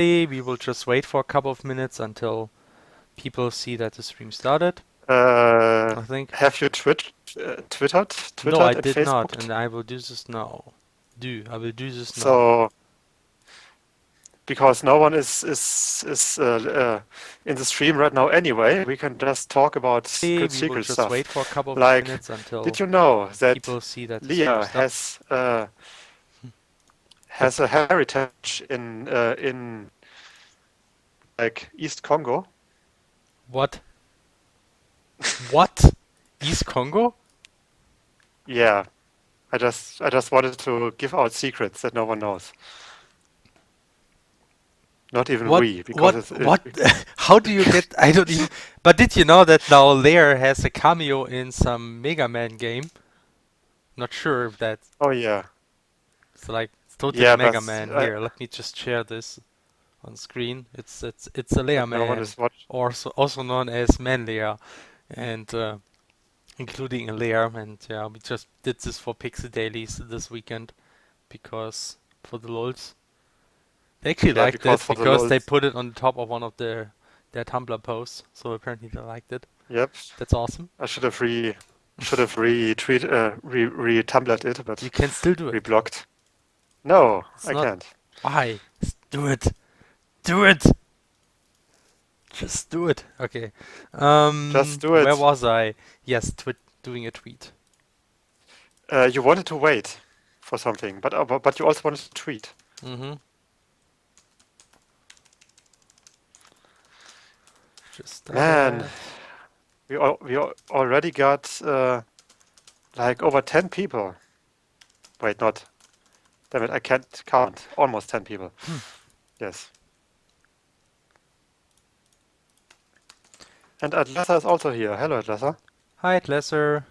We will just wait for a couple of minutes until people see that the stream started. Uh, I think. have you twittered No, I and did not, Facebooked? and I will do this now. I will do this now. So because no one is in the stream right now anyway, we can just talk about We will secret just stuff. wait for a couple of Like, minutes until did you know that people see that the stream Leah started. has a heritage in like East Congo? What? What? East Congo? Yeah, I just wanted to give out secrets that no one knows. Not even What? we, because What? What? How do you get? I don't even. But did you know that now Lair has a cameo in some Mega Man game? Not sure if that's oh yeah, it's totally yeah, Mega but Man. Here, let me just share this on screen. It's a Lair but no one Man, is watching. or also known as Man Lair, and including a Lair. And yeah, we just did this for Pixel Dailies this weekend because for the lols. They actually Yeah, liked because it for the because they lols. put it on the top of one of their Tumblr posts. So apparently they liked it. Yep, That's awesome. I should have re-tumblered it, You but can still do it. reblocked. No, It's I not. can't. Why? Do it. Do it. Just do it. Okay. Just do Where it. was I? Yes, doing a tweet. You wanted to wait for something, but you also wanted to tweet. Mm-hmm. Just started Man, that. we already got like over 10 people. Wait, not. Damn it, I can't count. Almost 10 people. Yes. And Atlasa is also here. Hello, Atlasa. Hi, Lesser.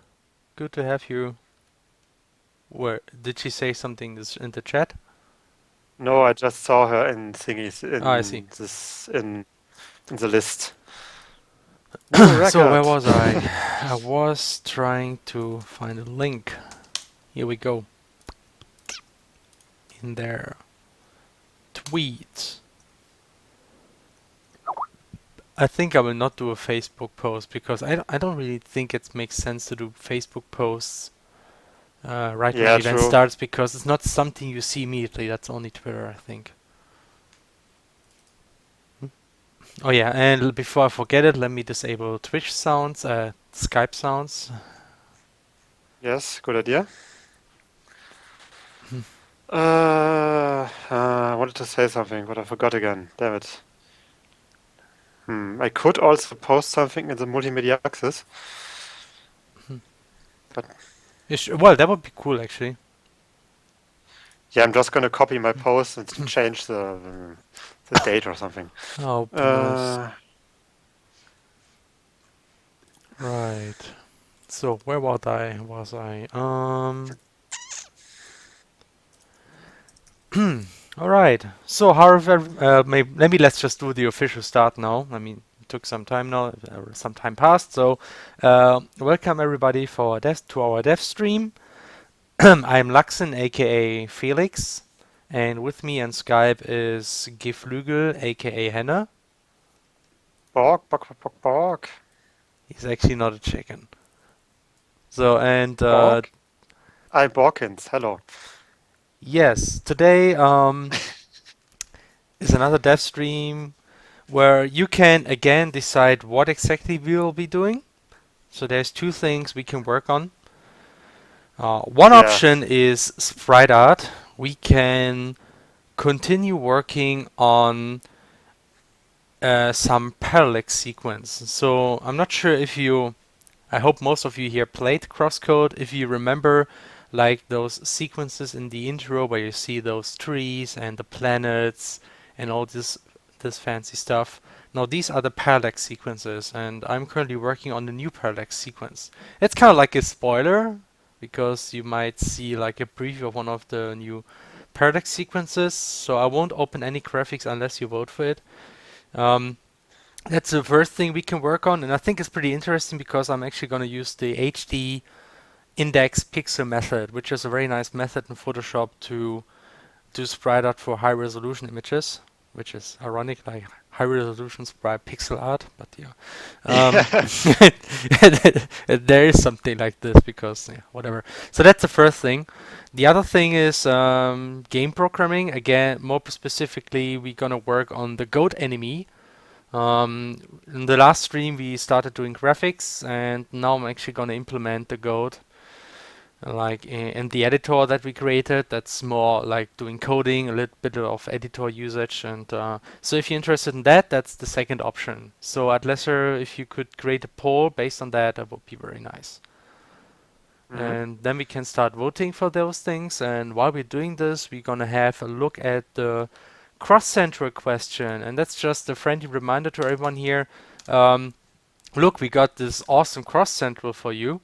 Good to have you. Where did she say something in the chat? No, I just saw her in thingies Oh, I see. in the list. New So where record. was I? I was trying to find a link. Here we go. In there. Tweet. I think I will not do a Facebook post because I don't really think it makes sense to do Facebook posts right when Yeah, the event true. starts because it's not something you see immediately. That's only Twitter, I think. Oh yeah, and before I forget it, let me disable Twitch sounds, Skype sounds. Yes, good idea. I wanted to say something, but I forgot again. Damn it. I could also post something in the multimedia access, but Well, that would be cool actually. yeah, I'm just gonna copy my post and change the date or something. Oh, plus. Uh, Right. So where was I? All right. So however, let's just do the official start now. I mean, it took some time now, some time passed. So, welcome everybody to our dev stream. I'm Laxen, aka Felix, and with me on Skype is Geflügel, aka Henna. Borg, Borg, Borg, Borg. He's actually not a chicken. So and Borg? I'm Borkins. Hello. yes, today is another dev stream where you can again decide what exactly we will be doing. So there's two things we can work on. One Yeah, option is sprite art. We can continue working on some parallax sequence. So I'm not sure if I hope most of you here played CrossCode. If you remember like those sequences in the intro where you see those trees and the planets and all this fancy stuff. Now these are the parallax sequences and I'm currently working on the new parallax sequence. It's kind of like a spoiler because you might see like a preview of one of the new parallax sequences, so I won't open any graphics unless you vote for it. Um, that's the first thing we can work on, and I think it's pretty interesting because I'm actually going to use the HD index pixel method, which is a very nice method in Photoshop to do sprite art for high resolution images, which is ironic, like high resolution sprite pixel art, but yeah. Yeah. There is something like this because, yeah, whatever. So that's the first thing. The other thing is game programming. Again, more specifically, we're gonna work on the goat enemy. In the last stream, we started doing graphics, and now I'm actually gonna implement the goat like in the editor that we created. That's more like doing coding, a little bit of editor usage, and so if you're interested in that, that's the second option. So Adlesser, if you could create a poll based on that, that would be very nice. And then we can start voting for those things. And while we're doing this, we're gonna have a look at the cross-central question, and that's just a friendly reminder to everyone here. Look, we got this awesome cross-central for you.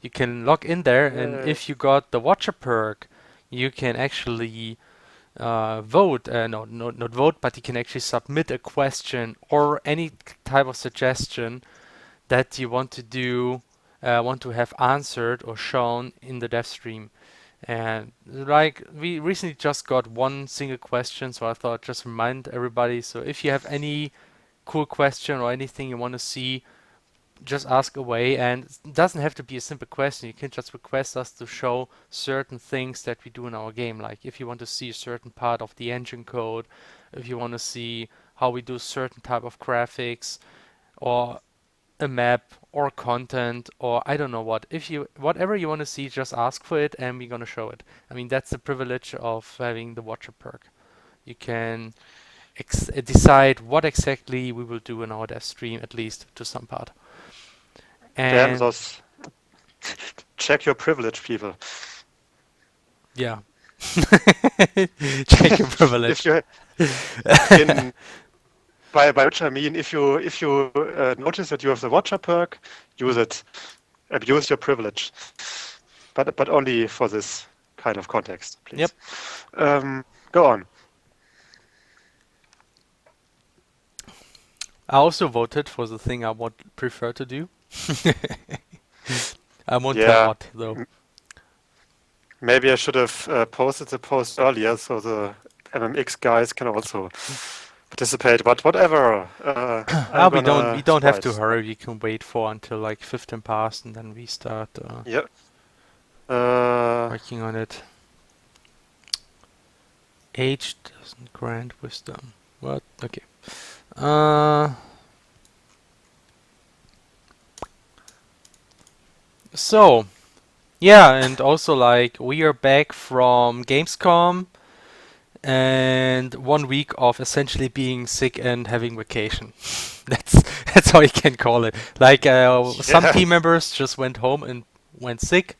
You can log in there, and if you got the watcher perk, you can actually vote. No, not vote, but you can actually submit a question or any type of suggestion that you want to do, want to have answered or shown in the dev stream. And like we recently just got one single question, so I thought just remind everybody. So if you have any cool question or anything you want to see, just ask away, and it doesn't have to be a simple question. You can just request us to show certain things that we do in our game. Like if you want to see a certain part of the engine code, if you want to see how we do certain type of graphics, or a map, or content, or I don't know what. If you whatever you want to see, just ask for it, and we're gonna show it. I mean, that's the privilege of having the Watcher perk. You can decide what exactly we will do in our dev stream, at least to some part. Damn And those check your privilege people. yeah, check your privilege. If you by which I mean, if you notice that you have the watcher perk, use it, abuse your privilege, but only for this kind of context, please. Yep. Go on. I also voted for the thing I would prefer to do. I won't tell what though. Maybe I should have posted the post earlier so the MMX guys can also participate. But whatever. We don't have to hurry. We can wait for until like 15 past, and then we start. Working on it. Age doesn't grant wisdom. What? Okay. So, yeah, and also like we are back from Gamescom and 1 week of essentially being sick and having vacation. That's how you can call it. Like some team members just went home and went sick.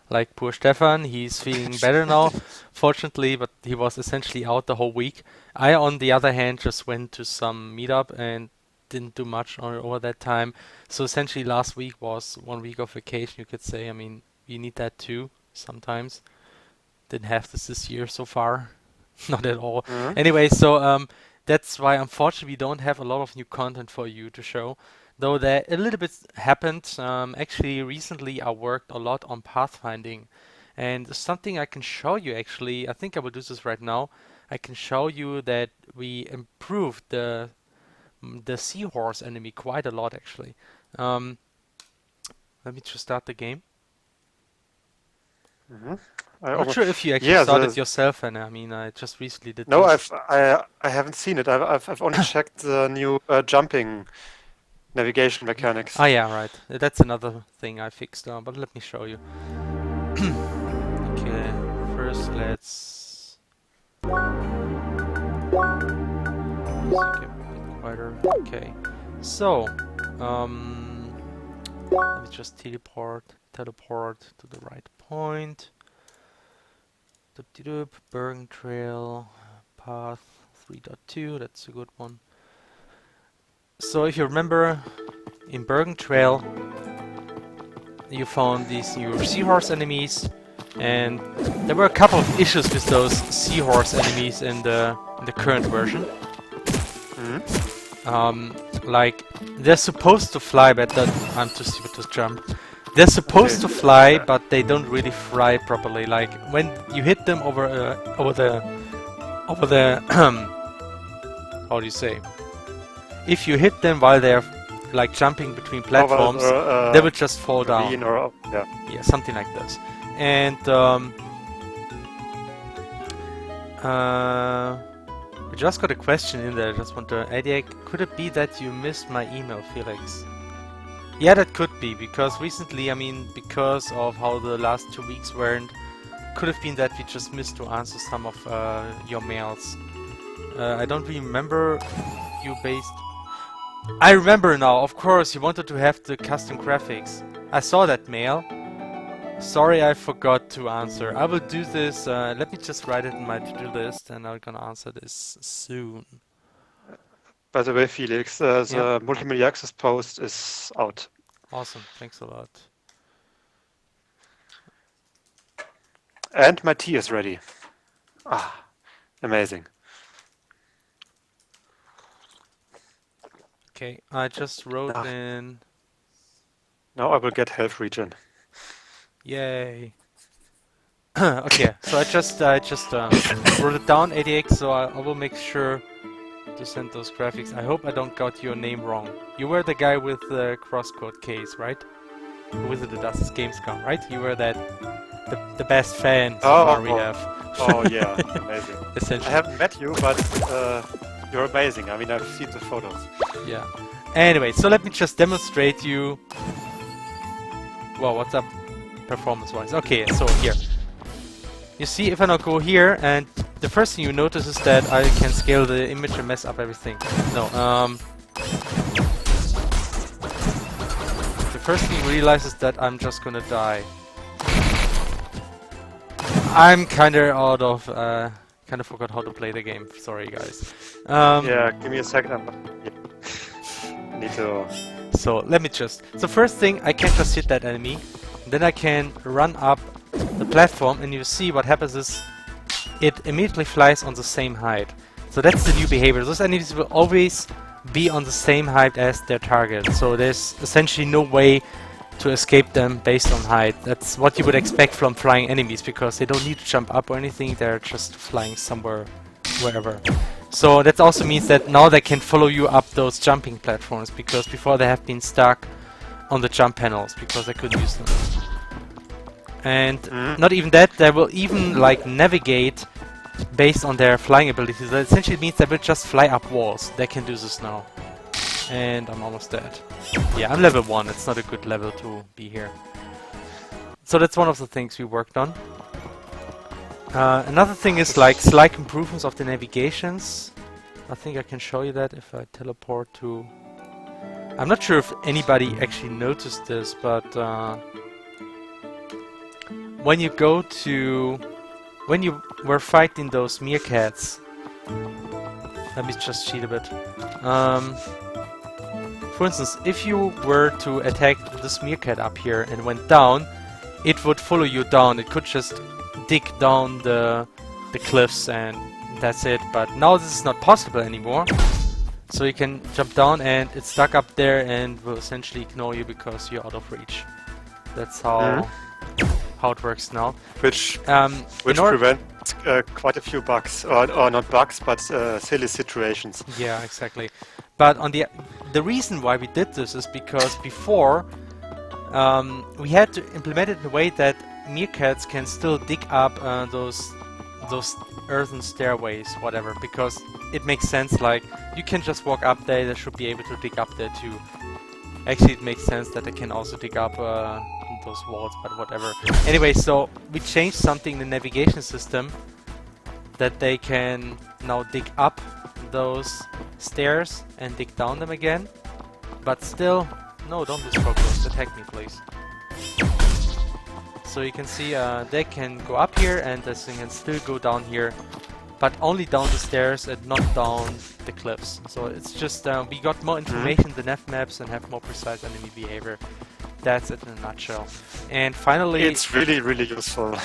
Like poor Stefan, he's feeling better now, fortunately, but he was essentially out the whole week. I, on the other hand, just went to some meetup and didn't do much over that time. So essentially last week was 1 week of vacation, you could say. I mean, you need that too, sometimes. Didn't have this year so far. Not at all. Anyway, so that's why unfortunately we don't have a lot of new content for you to show. Though that a little bit happened. Actually, recently I worked a lot on pathfinding. And something I can show you actually, I think I will do this right now. I can show you that we improved the seahorse enemy quite a lot actually. Let me just start the game. I'm not sure if you actually started yourself, and I mean I just recently did. No, I haven't seen it. I've only checked the new jumping navigation mechanics. Ah yeah, right. That's another thing I fixed, but let me show you. Okay, first let's okay, so let me just teleport to the right point. Bergen Trail path 3.2, that's a good one. So if you remember, in Bergen Trail you found these new seahorse enemies, and there were a couple of issues with those seahorse enemies in the current version. Like they're supposed to fly, but I'm too stupid to jump. They're supposed to fly, but they don't really fly properly. Like when you hit them over the how do you say? If you hit them while they're like jumping between platforms, they will just fall down. Or, Yeah, something like this. And I just got a question in there. I just want to, ALAC, could it be that you missed my email, Felix? Yeah, that could be, because recently, I mean, because of how the last 2 weeks weren't, could have been that we just missed to answer some of your mails. I don't really remember you based... I remember now, of course, you wanted to have the custom graphics. I saw that mail. Sorry, I forgot to answer. I will do this, let me just write it in my to-do list, and I'm gonna answer this soon. By the way, Felix, the multimedia access post is out. Awesome, thanks a lot. And my tea is ready. Ah, amazing. Okay, I just wrote in... Now I will get health regen. Yay. Okay, so I just wrote it down, ALAC, so I will make sure to send those graphics. I hope I don't got your name wrong. You were the guy with the CrossCode case, right? Who visited us as Gamescom, right? You were that the best fan so far we have. Oh yeah, amazing. Essentially. I haven't met you, but you're amazing. I mean, I've seen the photos. Yeah. Anyway, so let me just demonstrate you. Well, what's up performance-wise? Okay, so here. You see, if I now go here, and the first thing you notice is that I can scale the image and mess up everything. No, the first thing you realize is that I'm just gonna die. I'm kinda out of, kinda forgot how to play the game. Sorry, guys. Yeah, give me a second. I need to... So, let me just... So first thing, I can just hit that enemy. Then I can run up the platform, and you see what happens is it immediately flies on the same height. So that's the new behavior. Those enemies will always be on the same height as their target. So there's essentially no way to escape them based on height. That's what you would expect from flying enemies, because they don't need to jump up or anything, they're just flying somewhere, wherever. So that also means that now they can follow you up those jumping platforms, because before they have been stuck on the jump panels, because they couldn't use them. And not even that, they will even like navigate based on their flying abilities. That essentially means they will just fly up walls. They can do this now. And I'm almost dead. Yeah, I'm level 1. It's not a good level to be here. So that's one of the things we worked on. Another thing is like slight improvements of the navigations. I think I can show you that if I teleport to... I'm not sure if anybody actually noticed this, but when you go to... When you were fighting those meerkats... Let me just cheat a bit. For instance, if you were to attack this meerkat up here and went down, it would follow you down. It could just dig down the cliffs and that's it. But now this is not possible anymore. So you can jump down and it's stuck up there and will essentially ignore you because you're out of reach. That's how it works now. Which prevents quite a few bugs, or not bugs, but silly situations. Yeah, exactly. But on the reason why we did this is because before we had to implement it in a way that meerkats can still dig up those earthen stairways, whatever, because it makes sense. Like you can just walk up there; they should be able to dig up there too. Actually, it makes sense that they can also dig up those walls, but whatever. Anyway, so we changed something in the navigation system that they can now dig up those stairs and dig down them again. But still, no, don't lose focus. Attack me, please. So you can see they can go up here and they can still go down here, but only down the stairs and not down the cliffs. So it's just we got more information in the nav maps and have more precise enemy behavior. That's it in a nutshell. And finally... It's really, really useful.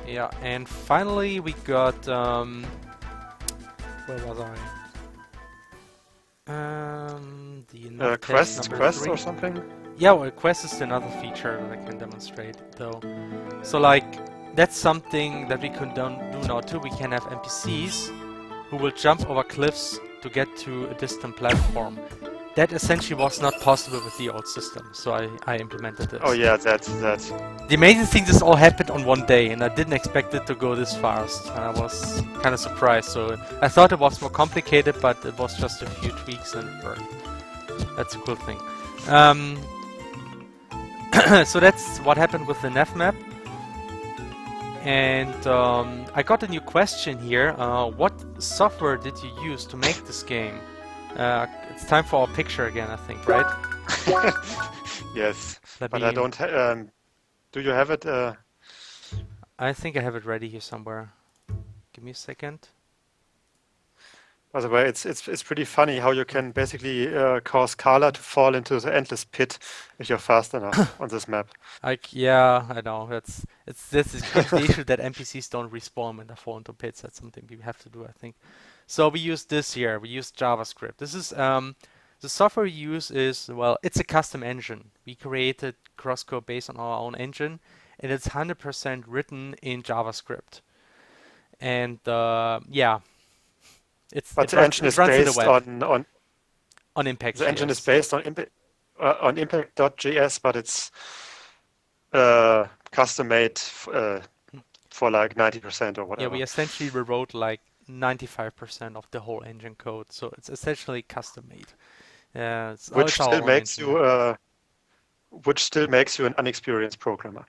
Yeah, and finally we got... where was I? The quest or something? Yeah, well, quest is another feature that I can demonstrate, though. So, like, that's something that we can do now too. We can have NPCs who will jump over cliffs to get to a distant platform. That essentially was not possible with the old system, so I implemented this. Oh yeah, that. The amazing thing, this all happened on one day, and I didn't expect it to go this fast. I was kind of surprised, so I thought it was more complicated, but it was just a few tweaks and it worked. That's a cool thing. So that's what happened with the nav map. And I got a new question here. What software did you use to make this game? It's time for our picture again, I think, right? Yes, but I don't. Do you have it? I think I have it ready here somewhere. Give me a second. By the way, it's pretty funny how you can basically cause Carla to fall into the endless pit if you're fast enough on this map. Yeah, I know. This is kind of the issue that NPCs don't respawn when they fall into pits. That's something we have to do, I think. So we use this here. We use JavaScript. This is the software we use is, well, it's a custom engine. We created CrossCode based on our own engine, and it's 100% written in JavaScript. And yeah, but the engine is based on Impact.js. The engine is based on Impact.js, but it's custom made for like 90% or whatever. Yeah, we essentially rewrote like 95% of the whole engine code, so it's essentially custom made. Which still makes you an unexperienced programmer.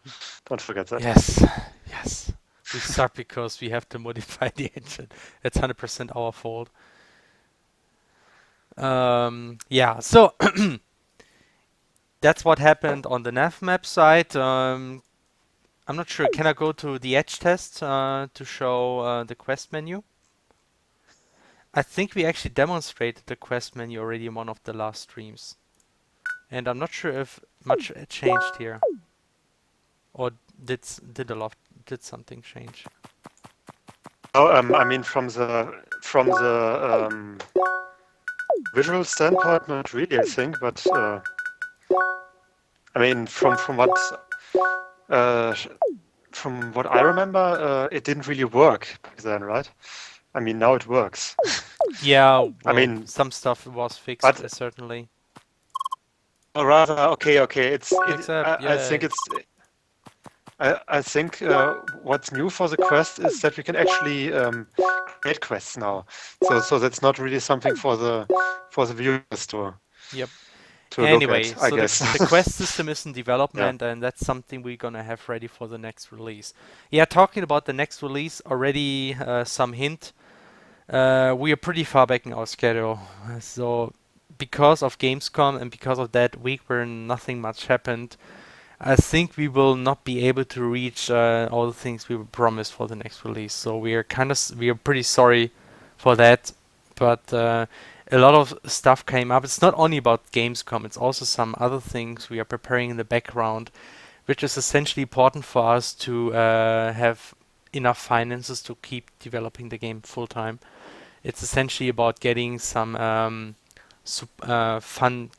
Don't forget that. Yes, yes. We suck because we have to modify the engine. It's 100% our fault. Yeah, so that's what happened on the nav map side. I'm not sure. Can I go to the edge test to show the quest menu? I think we actually demonstrated the quest menu already in one of the last streams. And I'm not sure if much changed here. Or did something change? Oh, I mean from the visual standpoint, not really, I think, but I mean from what I remember, it didn't really work back then, right? I mean, now it works. Yeah, well, I mean, some stuff was fixed, certainly. Or rather, okay, it's. I think what's new for the quest is that we can actually create quests now. So that's not really something for the viewers to. Yep. To anyway, look at, I guess. The quest system is in development, and that's something we're gonna have ready for the next release. Yeah, talking about the next release, already some hint. We are pretty far back in our schedule, so because of Gamescom and because of that week where nothing much happened, I think we will not be able to reach all the things we were promised for the next release. So we are pretty sorry for that, but a lot of stuff came up. It's not only about Gamescom, it's also some other things we are preparing in the background, which is essentially important for us to have enough finances to keep developing the game full time. It's essentially about getting some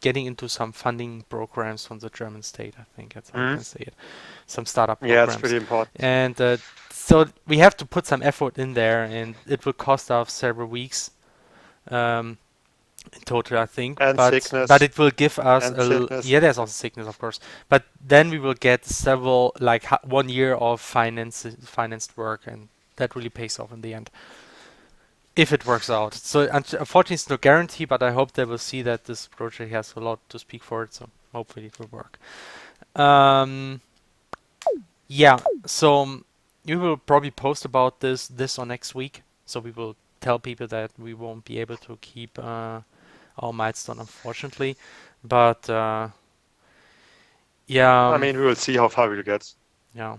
getting into some funding programs from the German state. I think that's how I can say it. Some startup programs. Yeah, it's pretty important. And so we have to put some effort in there, and it will cost us several weeks in total, I think. And sickness. But it will give us there's also sickness, of course. But then we will get several, like 1 year of financed work, and that really pays off in the end. If it works out. So unfortunately it's no guarantee, but I hope they will see that this project has a lot to speak for it, so hopefully it will work. Yeah, so we will probably post about this or next week. So we will tell people that we won't be able to keep our milestone, unfortunately. But yeah. I mean, we will see how far we'll get. Yeah.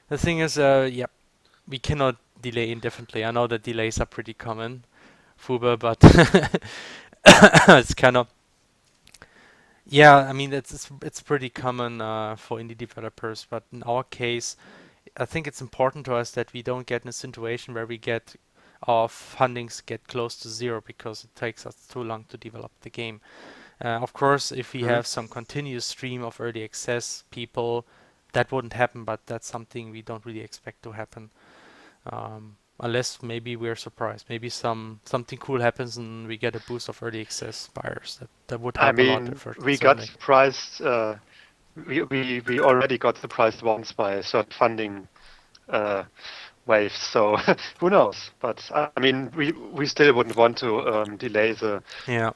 The thing is, we cannot delay indefinitely. I know that delays are pretty common, Fuber, but it's kind of, yeah, I mean, it's pretty common for indie developers, but in our case, I think it's important to us that we don't get in a situation where our fundings get close to zero because it takes us too long to develop the game. Of course, if we have some continuous stream of early access people, that wouldn't happen, but that's something we don't really expect to happen. Unless maybe we're surprised. Maybe something cool happens and we get a boost of early access buyers. That would I help a lot, mean, we got certainly. surprised. We already got surprised once by certain funding waves. So who knows? But I mean, we still wouldn't want to delay the Yeah.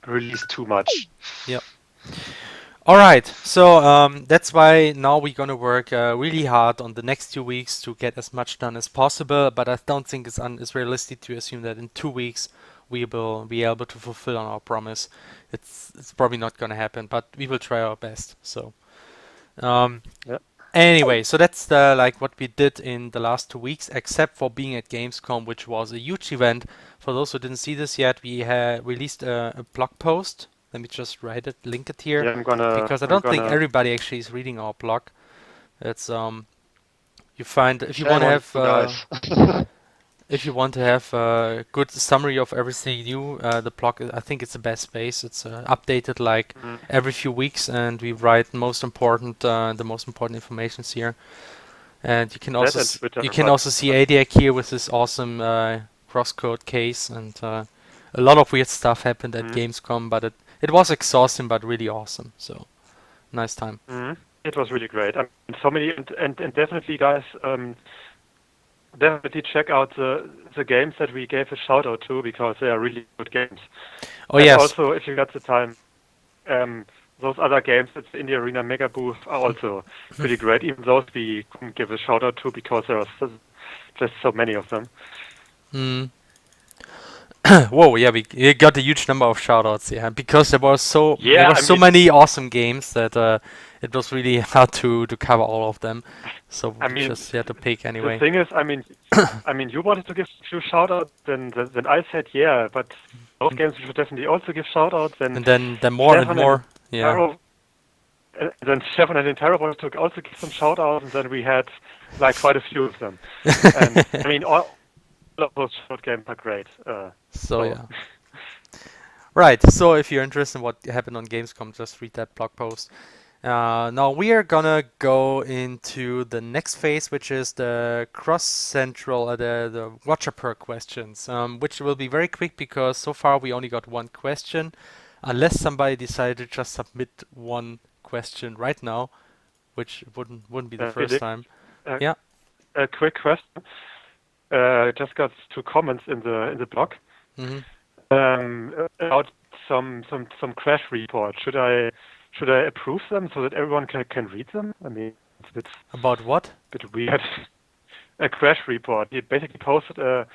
release too much. Yep. All right. So that's why now we're gonna work really hard on the next 2 weeks to get as much done as possible. But I don't think it's realistic to assume that in 2 weeks we will be able to fulfill on our promise. It's probably not gonna happen, but we will try our best. So. Um, Yeah. Anyway, so that's the like what we did in the last 2 weeks, except for being at Gamescom, which was a huge event. For those who didn't see this yet, we had released a blog post. Let me just link it here, Yeah, because I I'm don't think gonna everybody actually is reading our blog. It's you find if you want shame to on have you guys. if you want to have a good summary of everything new, the blog, I think it's the best space. It's updated like Mm. every few weeks, and we write the most important informations here. And you can That also and Twitter, you can also see ADAC here with this awesome CrossCode case, and a lot of weird stuff happened at mm, Gamescom, but it was exhausting but really awesome. So nice time. it was really great. I mean, so many and definitely, guys, definitely check out the games that we gave a shout out to because they are really good games. Oh And yes, also, if you got the time, those other games at the Indie Arena Mega Booth are also really great. Even those we couldn't give a shout out to because there are just so many of them. mm. Whoa, yeah, we got a huge number of shoutouts, yeah, because there Yeah, were I so mean, many awesome games that it was really hard to cover all of them. So I we mean, just had to pick the anyway. thing is, I mean, you wanted to give a few shout outs, then I said yeah, but those games we should definitely also give shout outs. And And then more and Stefan and more, yeah. Taro, then Stefan and Taro took also give some shout outs, and then we had like quite a few of them. And I mean, all of those short games are great. So yeah. Right, so if you're interested in what happened on Gamescom, just read that blog post. Now we are gonna go into the next phase, which is the cross-central, the watcher perk questions, which will be very quick because so far we only got one question, unless somebody decided to just submit one question right now, which wouldn't be the first Felix, time. uh, Yeah. a quick question. Just got two comments in the blog hmm about some crash reports. Should I approve them so that everyone can read them? I mean, it's a About what? bit weird. A crash report. He basically posted a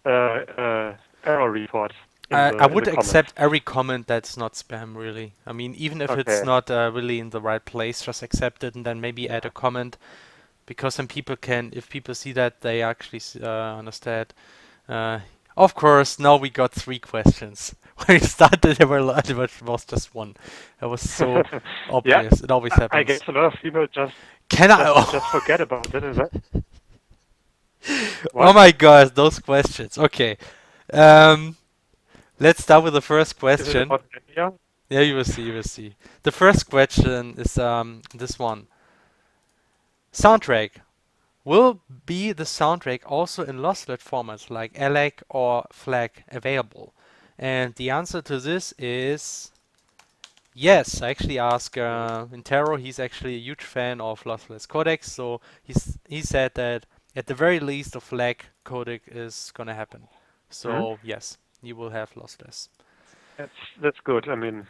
error report I in would the comments. accept every comment that's not spam, really. I mean, even if it's Okay. not really in the right place, just accept it and then maybe add a comment, because then people can, if people see that, they actually understand. Uh, of course, now we got 3 questions. When we started, there were a lot, it was just one. That was so Yeah, obvious. It always I happens. guess a lot of people Can I? just forget about it. Is that Oh what? my god, those questions. Okay. Um, let's start with the first Is it question. about India? Yeah, you will see, you will see. The first question is this one. Soundtrack. Will be the soundtrack also in lossless formats like ALAC or FLAC available? And the answer to this is yes. I actually asked Intero. He's actually a huge fan of lossless codecs, so he said that at the very least a FLAC codec is gonna happen. Hmm? So yes, you will have lossless. That's good. I mean,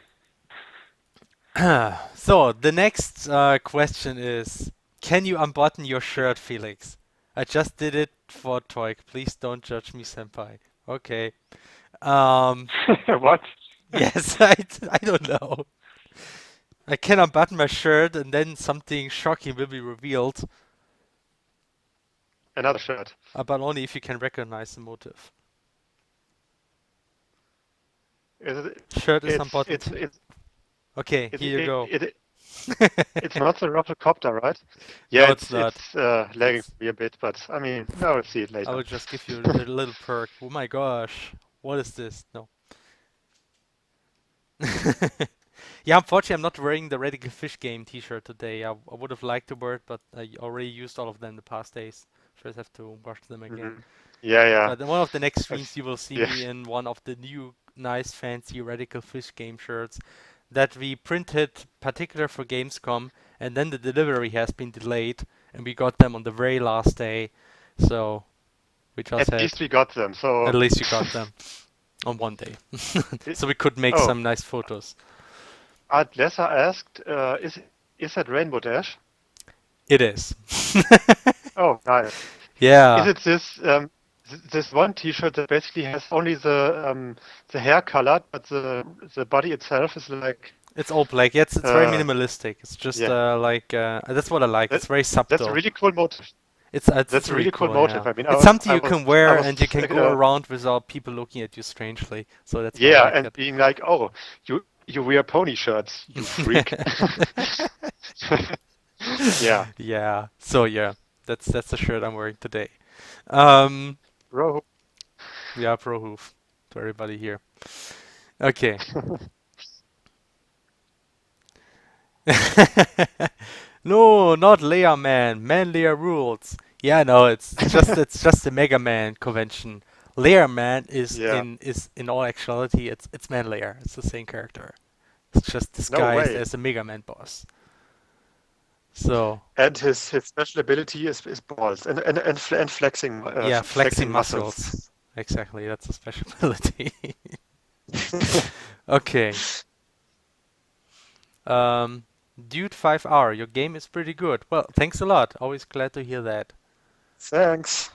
So the next question is, can you unbutton your shirt, Felix? I just did it for Toik. Please don't judge me, senpai. Okay. Um, what? yes, I don't know. I can unbutton my shirt and then something shocking will be revealed, Another shirt. but only if you can recognize the motive. Is it? Shirt is unbuttoned. It's Okay, it, here you it, go. it, it's not the Rufflecopter, right? No, Yeah, it's not. it's lagging It's, me a bit, but I mean, no, we'll see it I later. will just give you a little perk. Oh my gosh. What is this? No. Yeah, unfortunately, I'm not wearing the Radical Fish Game t-shirt today. I would have liked to wear it, but I already used all of them the past days. First have to wash them again. Hmm. Yeah. But in one of the next I've, streams, you will see yeah. me in one of the new, nice, fancy Radical Fish game shirts that we printed particular for Gamescom, and then the delivery has been delayed, and we got them on the very last day. So we just At had, least we got them. at So, least you got them on one day. it, So we could make oh, some nice photos. Art Lesser asked, is that Rainbow Dash? It is. Oh, nice. Is Yeah, it this one T-shirt that basically has only the hair colored, but the body itself is like it's all black. Yeah, it's very uh minimalistic. It's just yeah. that's what I like. That It's very that's a subtle. really cool motive. It's That's a really really cool cool, yeah. motive. I mean, It's something I you was can I wear was and you can go around without people looking at you strangely. So that's why I yeah, like and it. being like, oh, you wear pony shirts, you freak. Yeah, Yeah. So yeah, that's the shirt I'm wearing today. Um, bro. yeah, pro hoof to everybody here. Okay. No, not Layer Man. Man Layer rules. Yeah, no, it's just the Mega Man convention. Layer Man Yeah, is in all actuality it's Man Layer. It's the same character. It's just no disguised way. as a Mega Man boss. So And his special ability is balls and yeah, flexing flexing muscles. muscles. Exactly, that's a special ability. Okay. Um, Dude 5R, your game is pretty good. Well, thanks a lot. Always glad to hear that. Thanks.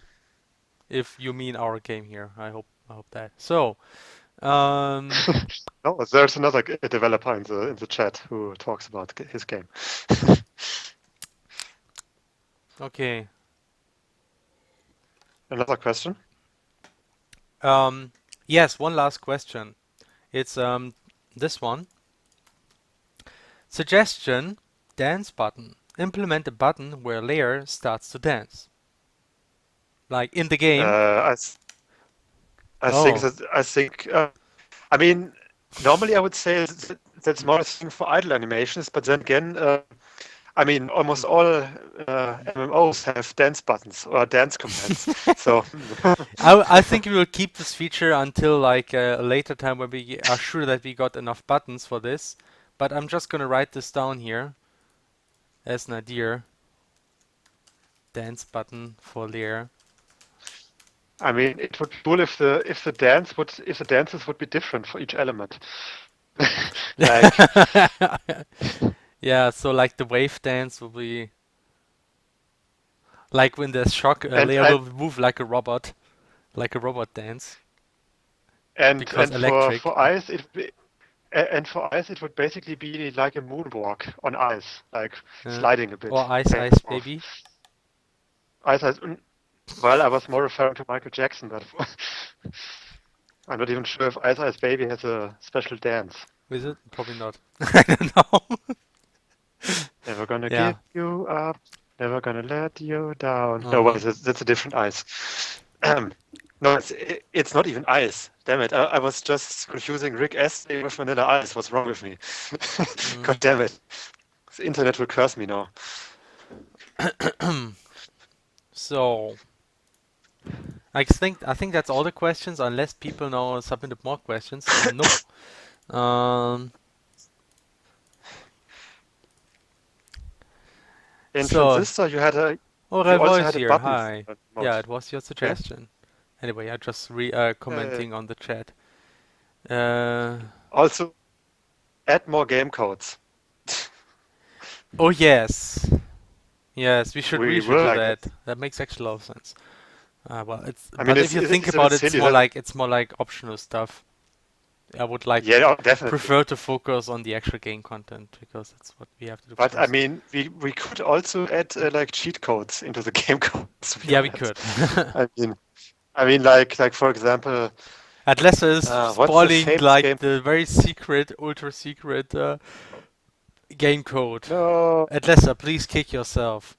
If you mean our game here, I hope that. So, um, No, there's another developer in the chat who talks about his game. okay. Another question? Yes, one last question. It's this one. Suggestion, dance button. Implement a button where a layer starts to dance. Like in the game. Uh, I Oh. I think I mean normally I would say that's more a thing for idle animations, but then again, I mean almost all MMOs have dance buttons or dance commands. So I think we will keep this feature until like a later time when we are sure that we got enough buttons for this. But I'm just gonna write this down here as an idea. Dance button for layer. I mean it would be cool if the dances would be different for each element. Like Yeah, so like the wave dance will be like when there's shock, and layer and will move like a robot dance because and electric. for ice and for ice it would basically be like a moonwalk on ice, like Uh, sliding a bit or ice back ice and forth. baby. Ice, well, I was more referring to Michael Jackson, but I'm not even sure if Ice Ice Baby has a special dance. Is it? Probably not. I don't know. Never gonna Yeah. give you up, never gonna let you down. No, Uh-huh. wait, that's a different Ice. No, it's not even Ice. Damn it, I was just confusing Rick Astley with Vanilla Ice. What's wrong with me? Mm. God damn it. The internet will curse me now. So I think that's all the questions, unless people now submitted more questions. Nope. Um, In so Transistor, you Aurel also Voice had a here. button Hi. mode. Yeah, it was your Yeah. suggestion. Anyway, I just Uh, commenting on the chat. Uh, Also, add more game codes. oh yes, yes, we We should will do like that. it. That makes actually a lot of sense. Well, I mean, but if you think it's a bit about it, silly that. it's more like optional stuff. I would like Yeah, no, definitely. prefer to focus on the actual game content because that's what we have to do But I first. mean, we could also add like cheat codes into the game codes, to be Yeah, we honest. could. I mean, like for example, Atlas is what's the spoiling famous like game? the very secret, ultra secret game code. No, Atlas, please kick yourself,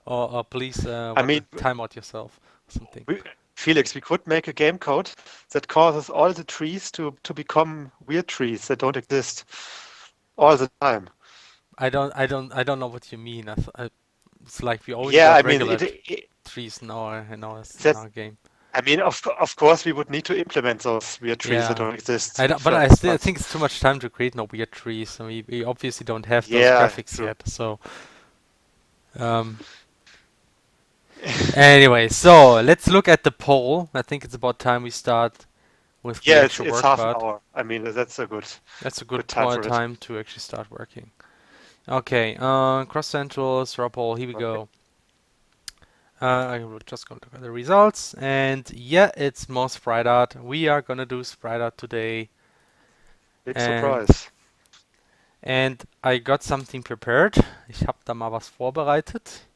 or please I mean, time out yourself, or something. we, Felix, we could make a game code that causes all the trees to become weird trees that don't exist all the time. I don't know what you mean. It's like we only Yeah, I got mean, regular. trees in our That's, game. I mean, of course, we would need to implement those weird trees that Yeah. don't exist But I first, still but think it's too much time to create no weird trees. And we obviously don't have those yeah, graphics true. yet. So um, anyway, so let's look at the poll. I think it's about time we start with the Yeah, actual it's work half an part. hour. I mean, that's a That's a good time for it. time to actually start working. Okay, Cross Central, straw poll, here we Okay. go. I'm just going to look at the results, and yeah, it's more sprite art. We are gonna do sprite art today, Big and surprise. I got something prepared. Ich habe da mal was vorbereitet.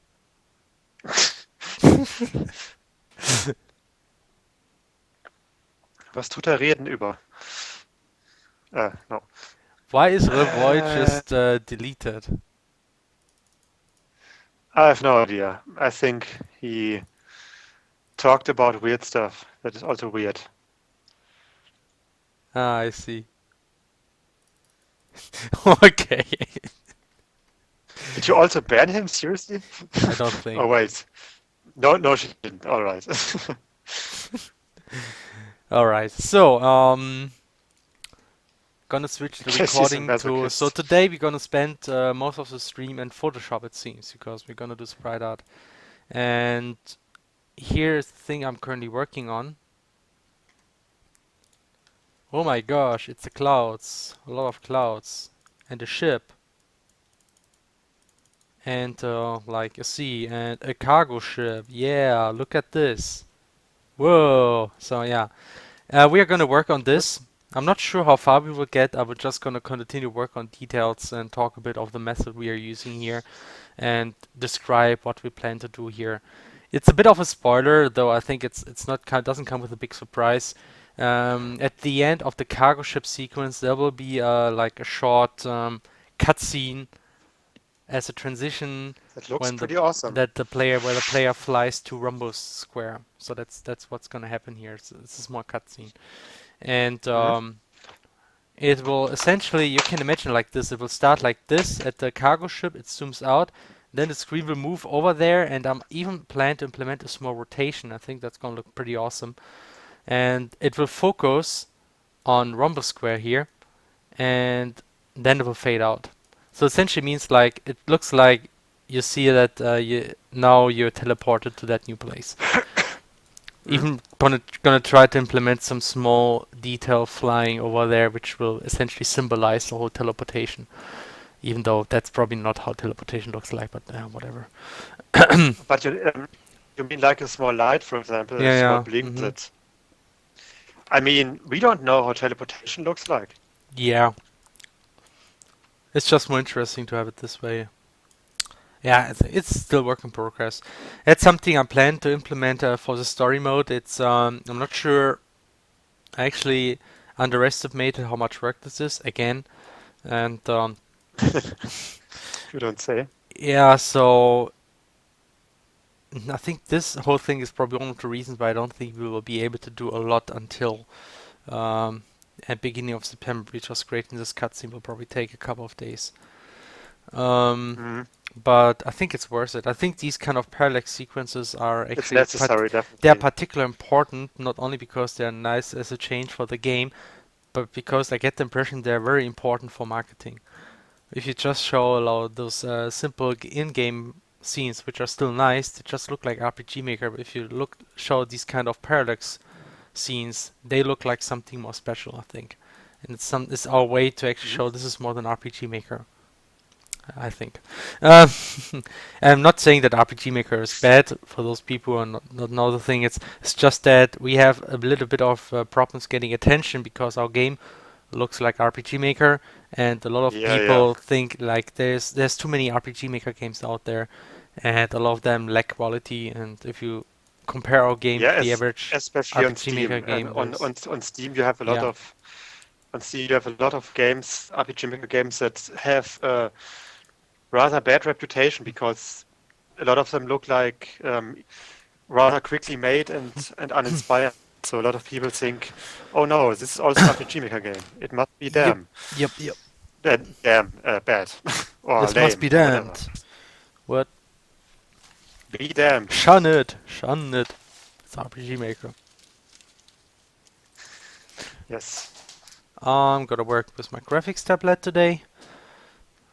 Was tut er reden über? No. Why is Revoy Uh, just deleted? I have no idea. I think he talked about weird stuff that is also weird. Ah, I see. Okay. Did you also ban him? Seriously? I don't Oh, think. wait. No, she didn't. All right. All right. So, gonna switch the She's a recording to. So masochist. today we're gonna spend most of the stream in Photoshop, it seems, because we're gonna do sprite art. And here's the thing I'm currently working on. Oh my gosh, it's the clouds. A lot of clouds. And a ship. And like a sea. And a cargo ship. Yeah, look at this. Whoa. So yeah. We are gonna work on this. I'm not sure how far we will get. I will just gonna continue work on details and talk a bit of the method we are using here and describe what we plan to do here. It's a bit of a spoiler, though I think it's not doesn't come with a big surprise. At the end of the cargo ship sequence, there will be like a short cutscene as a transition That looks when pretty awesome. where the player flies to Rhombus Square. So that's what's gonna happen here. So this is more cutscene, and Hmm. it will essentially, you can imagine like this. It will start like this at the cargo ship. It zooms out. Then the screen will move over there, and I'm even plan to implement a small rotation. I think that's gonna look pretty awesome. And it will focus on Rhombus Square here, and then it will fade out. So essentially means like it looks like you see that now you're teleported to that new place. Hmm. Even gonna try to implement some small detail flying over there, which will essentially symbolize the whole teleportation. Even though that's probably not how teleportation looks like, but whatever. But you mean like a small light, for example, a Yeah, small yeah. blink that. I mean, we don't know how teleportation looks like. Yeah. It's just more interesting to have it this way. Yeah, it's still work in progress. That's something I plan to implement for the story mode. It's I'm not sure. I actually underestimated how much work this is again, and You don't say. yeah. So I think this whole thing is probably one of the reasons why I don't think we will be able to do a lot until um, at beginning of September, because creating this cutscene will probably take a couple of days. Um, Hmm. but I think it's worth it. I think these kind of parallax sequences are It's actually necessary, they're definitely. particularly important, not only because they're nice as a change for the game, but because I get the impression they're very important for marketing. If you just show a lot of those simple in-game scenes, which are still nice, they just look like RPG Maker. But if you show these kind of parallax scenes, they look like something more special, I think. And it's our way to actually Hmm. show this is more than RPG Maker, I think. Uh, I'm not saying that RPG Maker is bad for those people who not know the thing. It's just that we have a little bit of problems getting attention because our game looks like RPG Maker, and a lot of Yeah, yeah. people think like there's too many RPG Maker games out there, and a lot of them lack quality. And if you compare our game Yeah, to the average especially on RPG Maker Steam. And game, there's on Steam you have a lot yeah, of on Steam you have a lot of games, RPG Maker games that have a rather bad reputation because a lot of them look like rather quickly made and uninspired. So a lot of people think, oh no, this is also an RPG Maker game. It must be yep, damn, yep. damn bad or This must be lame or whatever. damned. What? Be damned. Shun it! Shun it! It's RPG Maker. Yes. I'm gonna work with my graphics tablet today.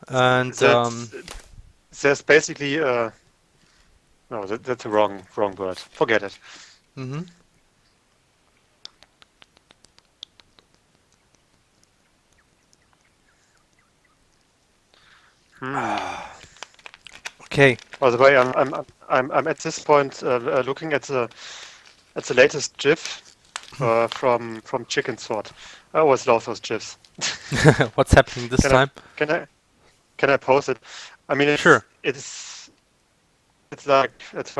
And There's basically no, that's a wrong word. Forget it. mhm. Okay. By the way, I'm at this point looking at the latest GIF from Chicken Sword. I always love those GIFs. What's happening this time? Can I post it? I mean, Sure. it's like it's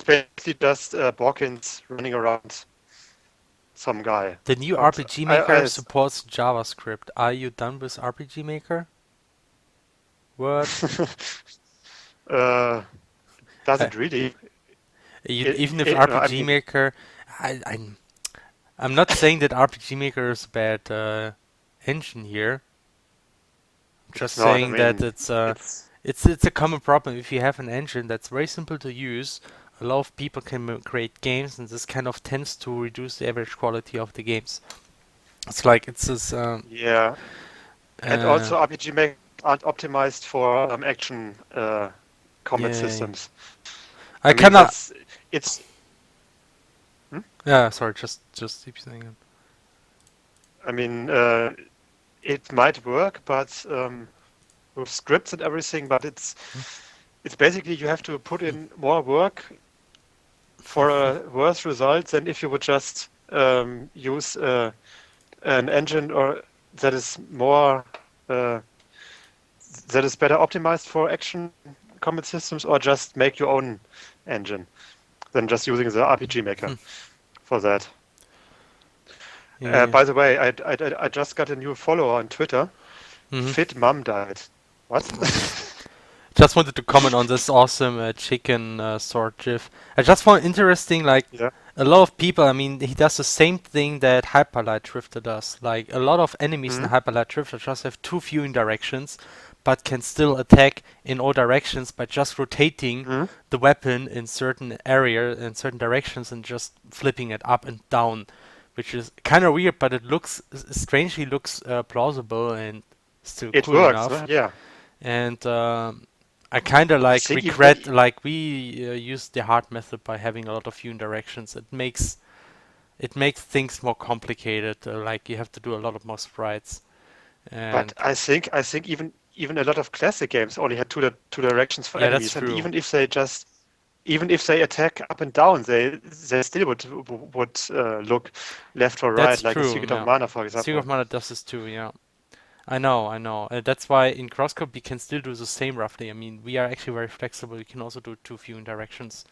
basically just Borkins running around some guy. The new But RPG Maker supports JavaScript. Are you done with RPG Maker? What? Does it really? Even if RPG Maker, I'm not saying that RPG Maker is a bad engine here. I'm just saying that it's a common problem. If you have an engine that's very simple to use, a lot of people can create games, and this kind of tends to reduce the average quality of the games. It's like it's this. Yeah, and also RPG Maker aren't optimized for action combat systems. I cannot. It's. Yeah, sorry. Just keep saying it. I mean, it might work, but with scripts and everything. But it's basically you have to put in more work for a worse result than if you would just use an engine or that is more that is better optimized for action combat systems, or just make your own engine than just using the RPG Maker for that. By the way, I just got a new follower on Twitter. Fit Mum died. What? Just wanted to comment on this awesome chicken sword GIF. I just found it interesting, like a lot of people, I mean, he does the same thing that Hyperlight Drifter does. Like a lot of enemies in Hyperlight Drifter just have two viewing directions, but can still attack in all directions by just rotating the weapon in certain directions and just flipping it up and down, which is kind of weird, but it looks strangely plausible and still cool enough. It works, yeah. And I kind of like regret like we used the hard method by having a lot of viewing directions. It makes things more complicated. Like you have to do a lot of more sprites. But I think even a lot of classic games only had two directions for enemies, that's true. And even if they attack up and down, they still would look left or right, that's like true, the Secret of Mana, for example. Secret of Mana does this too, yeah. I know. That's why in CrossCode we can still do the same roughly. I mean, we are actually very flexible. We can also do two viewing directions,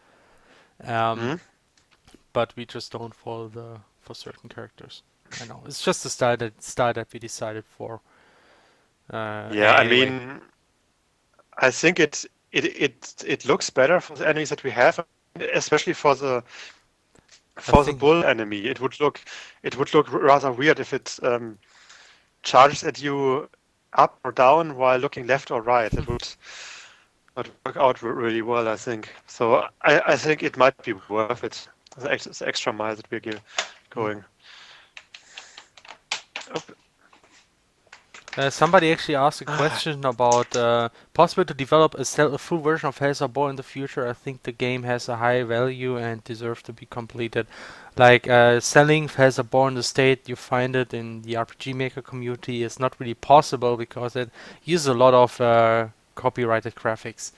but we just don't follow for certain characters. I know it's just the style that we decided for. Yeah, anyway. I mean, I think it looks better for the enemies that we have, especially for the bull enemy. It would look rather weird if it charges at you up or down while looking left or right. It would not work out really well, I think. So I think it might be worth it, the extra mile that we're going. Somebody actually asked a question about possible to develop a full version of Helzabor in the future. I think the game has a high value and deserves to be completed. Like selling Helzabor in the state you find it in the RPG Maker community is not really possible because it uses a lot of copyrighted graphics.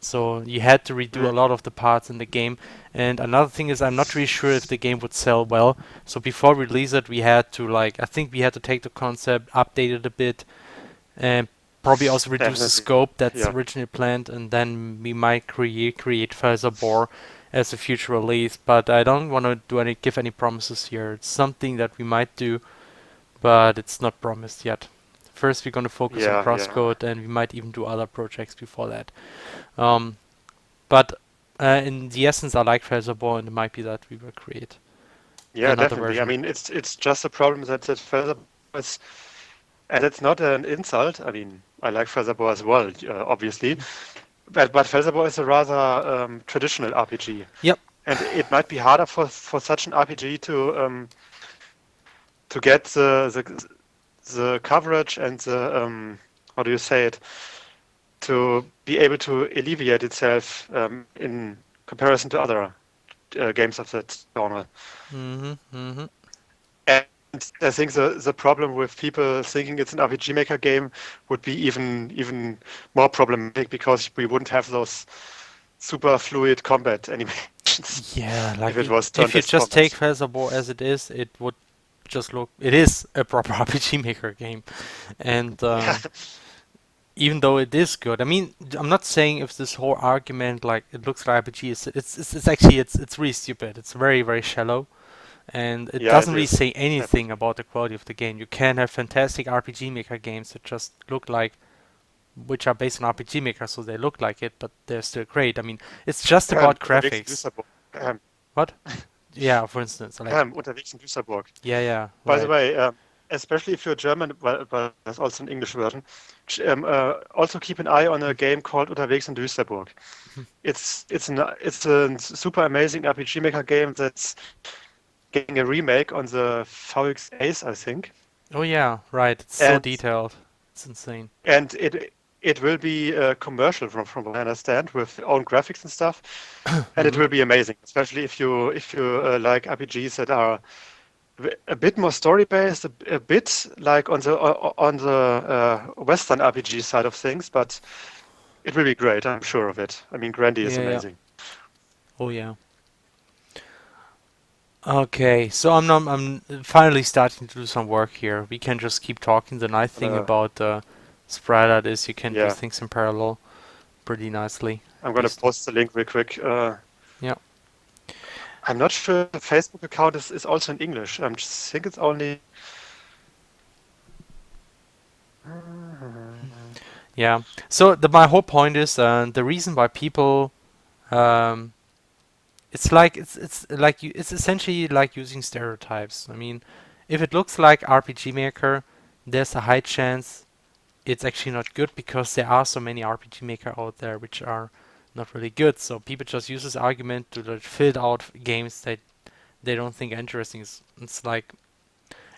So you had to redo a lot of the parts in the game. And another thing is I'm not really sure if the game would sell well. So before we release it, we had to I think we had to take the concept, update it a bit, and probably also reduce the scope that's originally planned, and then we might create Felzabor as a future release. But I don't want to give any promises here. It's something that we might do, but it's not promised yet. First, we're going to focus on CrossCode, and we might even do other projects before that. But in the essence, I like Felzabor, and it might be that we will create another version. I mean, it's just a problem that Felzabor is, and it's not an insult. I mean, I like Felzabor as well, obviously, but Felzabor is a rather traditional RPG, Yep. and it might be harder for such an RPG to get the coverage and the how do you say it, to be able to alleviate itself in comparison to other games of that genre. Mm-hmm. Mm-hmm. And I think the problem with people thinking it's an RPG Maker game would be even more problematic because we wouldn't have those super fluid combat animations Yeah, like if it was if you turn-based just take combat. Featherball as it is, it would just look. It is a proper RPG Maker game, and Yeah. even though it is good, I mean, I'm not saying if this whole argument like it looks like RPG is it's actually it's really stupid. It's very very shallow, and it Yeah, it doesn't really is. say anything about the quality of the game. You can have fantastic RPG Maker games that just look like, which are based on RPG Maker, so they look like it, but they're still great. I mean, it's just about Unterwegs in graphics. Düsseldorf. What? Yeah, for instance, like Unterwegs in Düsseldorf. yeah, By the right. way, especially if you're German, well, there's also an English version. Also keep an eye on a game called Unterwegs in Düsseldorf. It's a super amazing RPG Maker game that's getting a remake on the Felix Ace, I think, Oh yeah, right. It's so and detailed. It's insane. and it will be commercial from what I understand with own graphics and stuff, and it Hmm. will be amazing, especially if you like RPGs that are a bit more story based, a bit like on the Western RPG side of things, but it will be great. I'm sure of it. I mean, Grandy is Yeah, yeah. amazing. Oh yeah. Okay, so I'm finally starting to do some work here. We can just keep talking. The nice thing Uh, about Sprite Art is you can do yeah, things in parallel pretty nicely. I'm gonna These, post the link real quick. yeah. I'm not sure the Facebook account is also in English. I just think it's only. Yeah. So my whole point is the reason why people um, it's essentially like using stereotypes. I mean, if it looks like RPG Maker, there's a high chance it's actually not good because there are so many RPG Maker out there which are not really good. So people just use this argument to like, fill out games that they don't think are interesting. It's like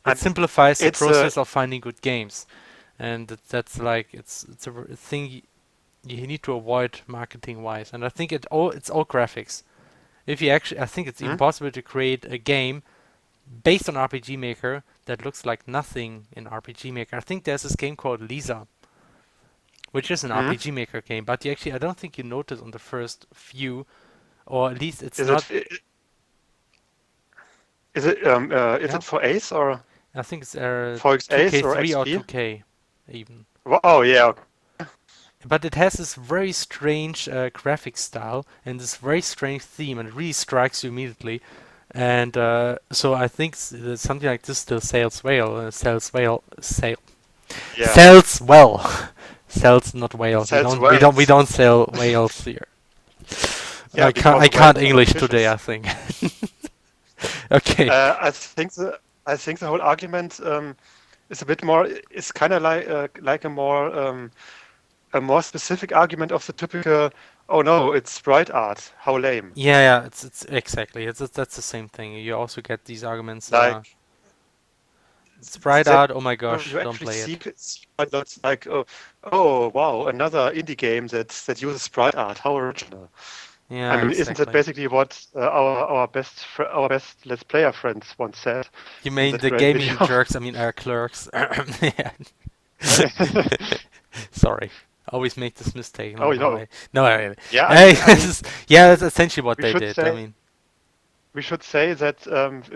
it I'm, simplifies the it's a. process of finding good games, and that's like it's a thing you need to avoid marketing wise. And I think it's all graphics. If you actually, I think it's even Hmm? possible to create a game based on RPG Maker that looks like nothing in RPG Maker. I think there's this game called Lisa, which is an Hmm? RPG Maker game, but you actually, I don't think you notice on the first view, or at least it's Is not. is Yeah, it for Ace or I think it's for Ace or 2K3 or XP? 2K even. Oh yeah. Okay. But it has this very strange graphic style and this very strange theme, and it really strikes you immediately. And so I think that something like this still Yeah. sells well. Sells, not whales. We Sells don't we well. don't we don't sell whales here. Yeah, I because can't whales are not English today, I fishes. think. Okay. Uh, I think the I think the whole argument is a bit more. It's kind of like a more specific argument of the typical. Oh no, it's sprite art. How lame. Yeah, it's exactly. That's the same thing. You also get these arguments. Like Sprite that art. Oh my gosh, you don't actually play it. see quite lots like oh wow, another indie game that uses sprite art. How original. I Yeah, mean, isn't that exactly. basically what our best Let's Player friends once said You in mean that the great gaming video? jerks? I mean, clerks. Yeah. Sorry. Always make this mistake. Oh, No, no, no. yeah. Hey, I mean, yeah, that's essentially what we they should did. I say mean, we should say that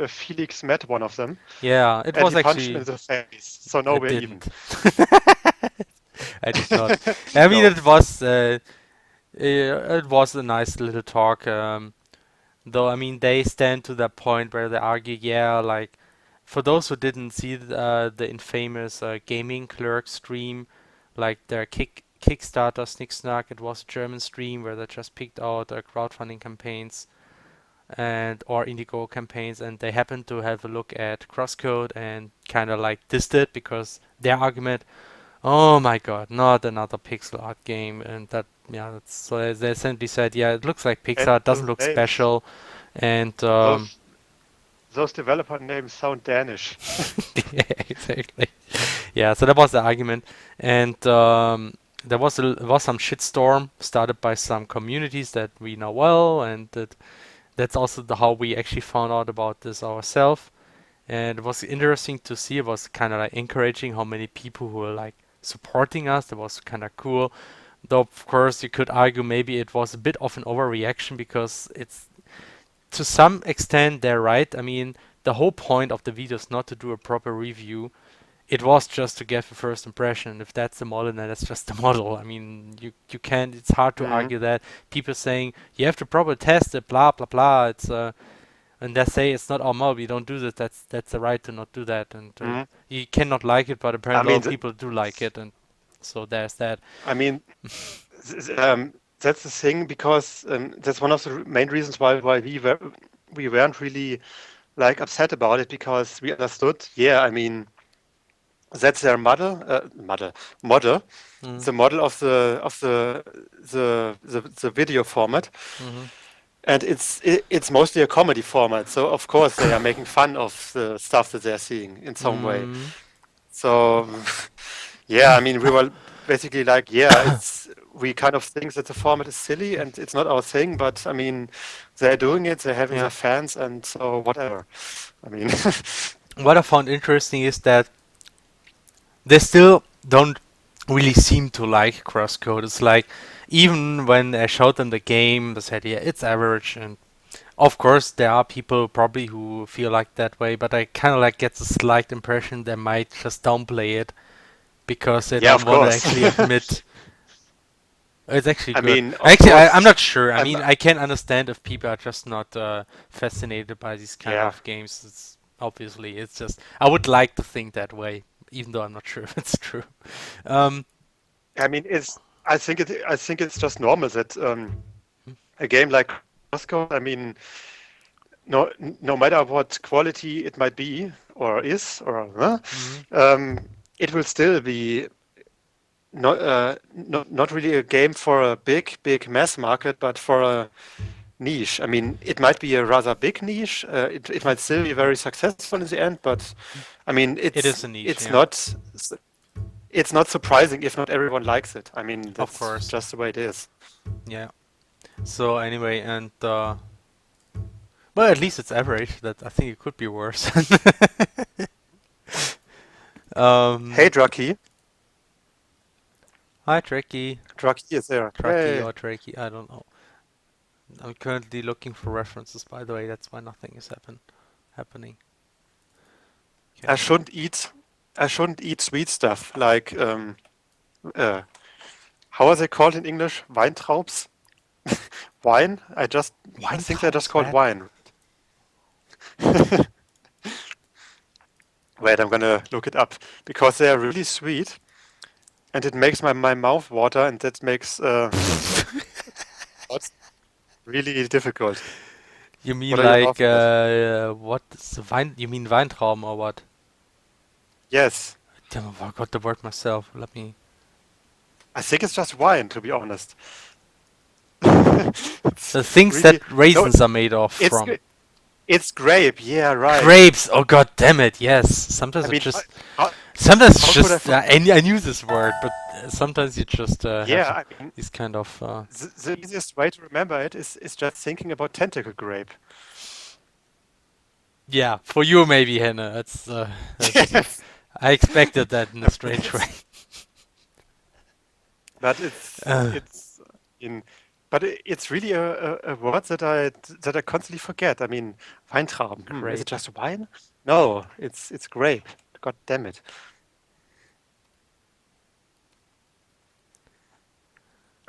Felix met one of them yeah, it and was he punched him actually. in the face. So I now we're even. didn't. I did not. I mean, No. it was a nice little talk. Though I mean, they stand to that point where they argue, yeah, like for those who didn't see the infamous gaming clerk stream, like their Kickstarter Snicksnack, it was a German stream where they just picked out crowdfunding campaigns and or Indigo campaigns, and they happened to have a look at CrossCode and kind of like dissed it because their argument, oh my god, not another pixel art game, and that yeah, so they essentially said, yeah, it looks like And Pixar, it doesn't those look names, special, and those those developer names sound Danish. yeah, exactly. Yeah, so that was the argument, and was some shitstorm started by some communities that we know well, and that's also how we actually found out about this ourselves. And it was interesting to see. It was kind of like encouraging how many people who were like supporting us. That was kind of cool. Though of course you could argue maybe it was a bit of an overreaction because it's to some extent they're right. I mean, the whole point of the video is not to do a proper review. It was just to get the first impression. If that's the model, then that's just the model. I mean, you can't. It's hard to Mhm. argue that. People saying you have to properly test it, blah blah blah. It's and they say it's not our model. We don't do this. That's the right to not do that. And Mhm. you cannot like it, but I apparently a lot mean, of people do like it, and so there's that. I mean, that's the thing because that's one of the main reasons why we weren't really like upset about it because we understood. Yeah, I mean that's their model, Mm, the model of the video format, hmm. and it's mostly a comedy format. So of course they are making fun of the stuff that they're seeing in some way. Mm, So yeah, I mean we were basically like, yeah, it's we kind of think that the format is silly and it's not our thing, but I mean they're doing it, they're having yeah. their fans, and so whatever. I mean, What I found interesting is that they still don't really seem to like CrossCode. It's like even when I showed them the game, they said, "Yeah, it's average." And of course, there are people probably who feel like that way, but I kind of like get the slight impression they might just downplay it because they yeah, don't of want to course. actually admit it's actually I good. mean, of Actually, I'm course, not sure. I I'm mean, I can understand if people are just not fascinated by these kind yeah. of games. It's obviously it's just I would like to think that way, even though I'm not sure if it's true. Um, I mean, I think it's just normal that a game like CrossCode, I mean, no matter what quality it might be or is or mhm. it will still be not really a game for a big mass market, but for a niche. I mean, it might be a rather big niche. It might still be very successful in the end, but I mean, It is a niche, it's yeah, not it's not surprising if not everyone likes it. I mean, of that's course, just the way it is. yeah. So anyway, and well, at least it's average. That I think it could be worse. Hey, um, Drucky. Hi, Tricky, Drucky is there. Trucky Yay. or Tricky, I don't know. I'm currently looking for references, by the way. That's why nothing is happening. I Okay. shouldn't eat I shouldn't eat sweet stuff like uh, how are they called in English? Weintraubs? Wine? I think they're just Weintraub's called bad. wine. Wait, I'm gonna look it up because they are really sweet and it makes my mouth water and that makes what's really difficult. You mean What are you like laughing at? what? Wein? You mean Weintrauben or what? Yes, Damn, I forgot the word myself. Let me. I think it's just wine to be honest. It's The things that really no, raisins are made of it's from. it's grape. Yeah, right. Grapes. Oh god damn it! Yes. I Sometimes it mean, just. how, Sometimes it's how could I just. forget? I knew this word, but sometimes you just have Yeah, I mean, these kind of. the easiest way to remember it is just thinking about tentacle grape. Yeah, for you maybe, Hannah. That's. Yes, I expected that in a strange way. It's- but Uh, in, but it's really a word that I constantly forget. I mean, Weintrauben. Is it Grape. just wine? No, it's grape. God damn it.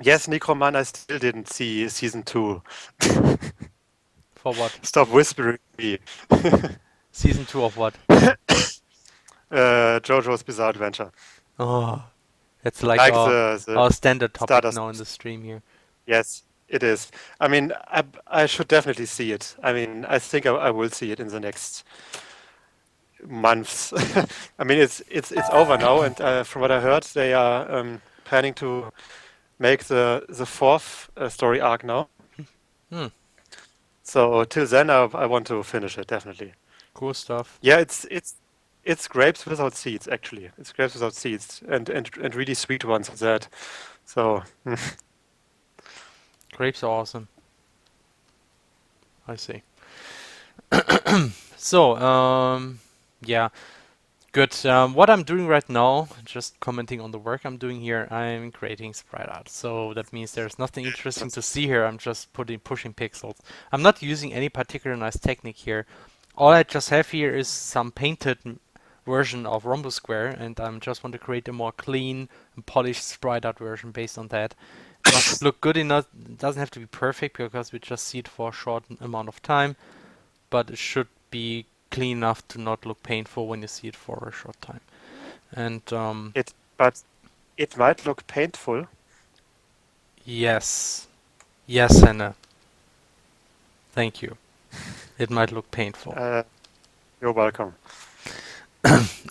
Yes, Necroman, I still didn't see season two. For what? Stop whispering me. Season 2 of what? JoJo's Bizarre Adventure. Oh, it's like Like the our standard topic Stardust. now in the stream here. Yes, it is. I mean, I should definitely see it. I mean, I think I will see it in the next months. I mean, it's over now, and from what I heard, they are planning to make the fourth story arc now. Hmm, So till then, I want to finish it definitely. cool stuff. Yeah, it's grapes without seeds actually. It's grapes without seeds and really sweet ones at that. So Grapes are awesome. I see. So, yeah, good. What I'm doing right now, just commenting on the work I'm doing here, I'm creating sprite art. So that means there's nothing interesting to that's see here. I'm just pushing pixels. I'm not using any particular nice technique here. All I just have here is some painted version of Rhombus Square, and I just want to create a more clean and polished sprite art version based on that. Must look good enough. It doesn't have to be perfect because we just see it for a short amount of time, but it should be clean enough to not look painful when you see it for a short time. And but it might look painful. yes, yes, Hannah, thank you. It might look painful. You're welcome.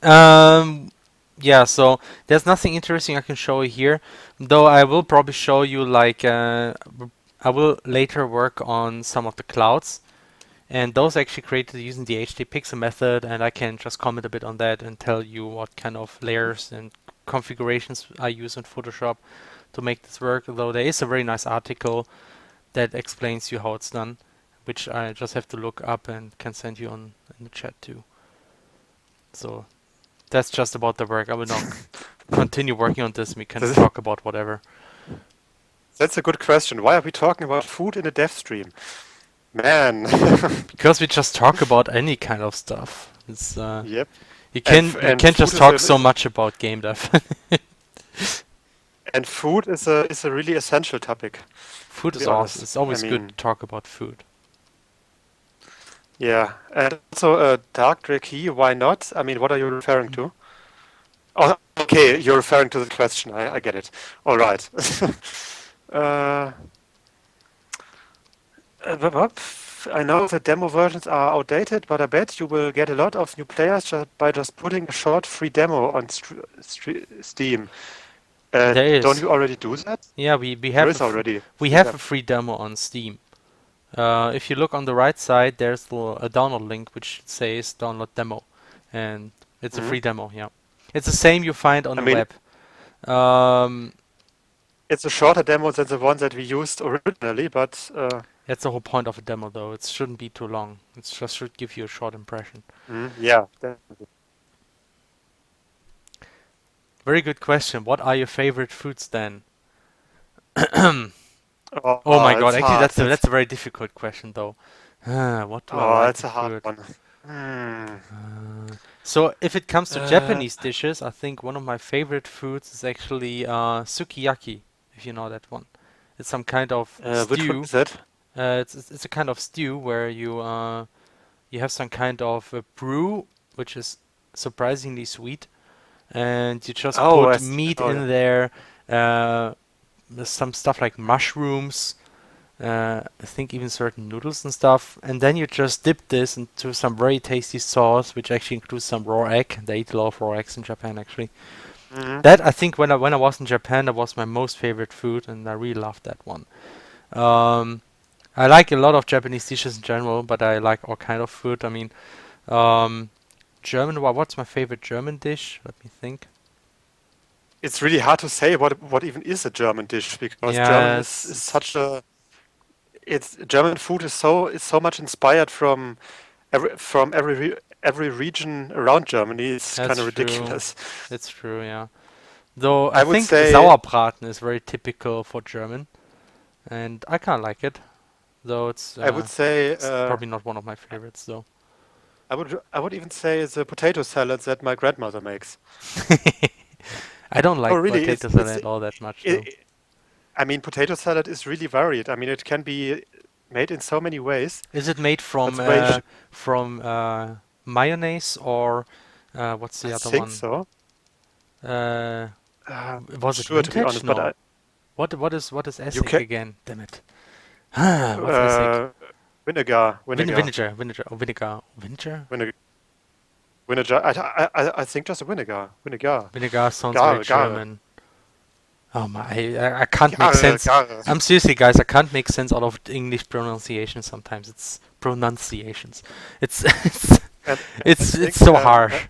Um, yeah, so there's nothing interesting I can show you here, though I will probably show you like I will later work on some of the clouds, and those are actually created using the htpixel method, and I can just comment a bit on that and tell you what kind of layers and configurations I use in Photoshop to make this work. Though there is a very nice article that explains you how it's done, which I just have to look up and can send you on in the chat too. So that's just about the work. I will not continue working on this. We can talk about whatever. That's a good question. Why are we talking about food in a dev stream? Man. Because we just talk about any kind of stuff. It's Yep. you And can't food just talk so is much about game dev. and food is a really essential topic, Food to is be awesome. honest. It's always I good mean, to talk about food. yeah. And also dark gray key, why not? I mean, what are you referring to? Oh, okay, you're referring to the question. I get it. All right. uh, I know the demo versions are outdated, but I bet you will get a lot of new players by just putting a short free demo on Steam. There Don't is. you already do that? Yeah, we There have is already we free have a demo. free demo on Steam. If you look on the right side, there's a download link which says download demo, and it's a Mhm. free demo. Yeah, it's the same you find on I the mean, web. Um, it's a shorter demo than the one that we used originally, but that's the whole point of a demo, though. It shouldn't be too long. It just should give you a short impression. yeah, definitely. Very good question. What are your favorite foods then? Oh, Oh my God! it's Actually, hard. that's a very difficult question, though. What do I like It's in a hard food? one. Hmm. So if it comes to Uh, Japanese dishes, I think one of my favorite foods is actually sukiyaki, if you know that one. It's some kind of which one stew. is it? It's a kind of stew where you have some kind of a brew, which is surprisingly sweet, and you just Oh, put meat oh yeah. in there, with some stuff like mushrooms, I think even certain noodles and stuff, and then you just dip this into some very tasty sauce, which actually includes some raw egg. They eat a lot of raw eggs in Japan, actually. Hmm. That I think when I was in Japan, that was my most favorite food, and I really loved that one. Um, I like a lot of Japanese dishes in general, but I like all kind of food. I mean, um, German. What's my favorite German dish? Let me think. It's really hard to say what even is a German dish because German Yeah, is such a it's German food is so much inspired from every region around Germany. It's kind that's of true. ridiculous. It's true. Yeah. Though I I would think say Sauerbraten is very typical for German, and I kind of like it. Though I would say it's probably not one of my favorites, though. I would even say the potato salad that my grandmother makes. I don't Oh, like really? potato salad all that much, though. It, I mean, potato salad is really varied. I mean, it can be made in so many ways. Is it made But the way from mayonnaise or what's I the other think one? so. Uh, Not was it sure to be vintage? honest, but No. What is you Essig can again? Damn it. What's Essig? uh, vinegar, Vinegar, oh, vinegar. vinegar, vinegar. I think just a vinegar, Vinegar sounds very gare. German. Oh my, I can't make Garre, sense. garre. I'm seriously, guys, I can't make sense out of English pronunciation sometimes. It's pronunciations. It's And I it's think so harsh.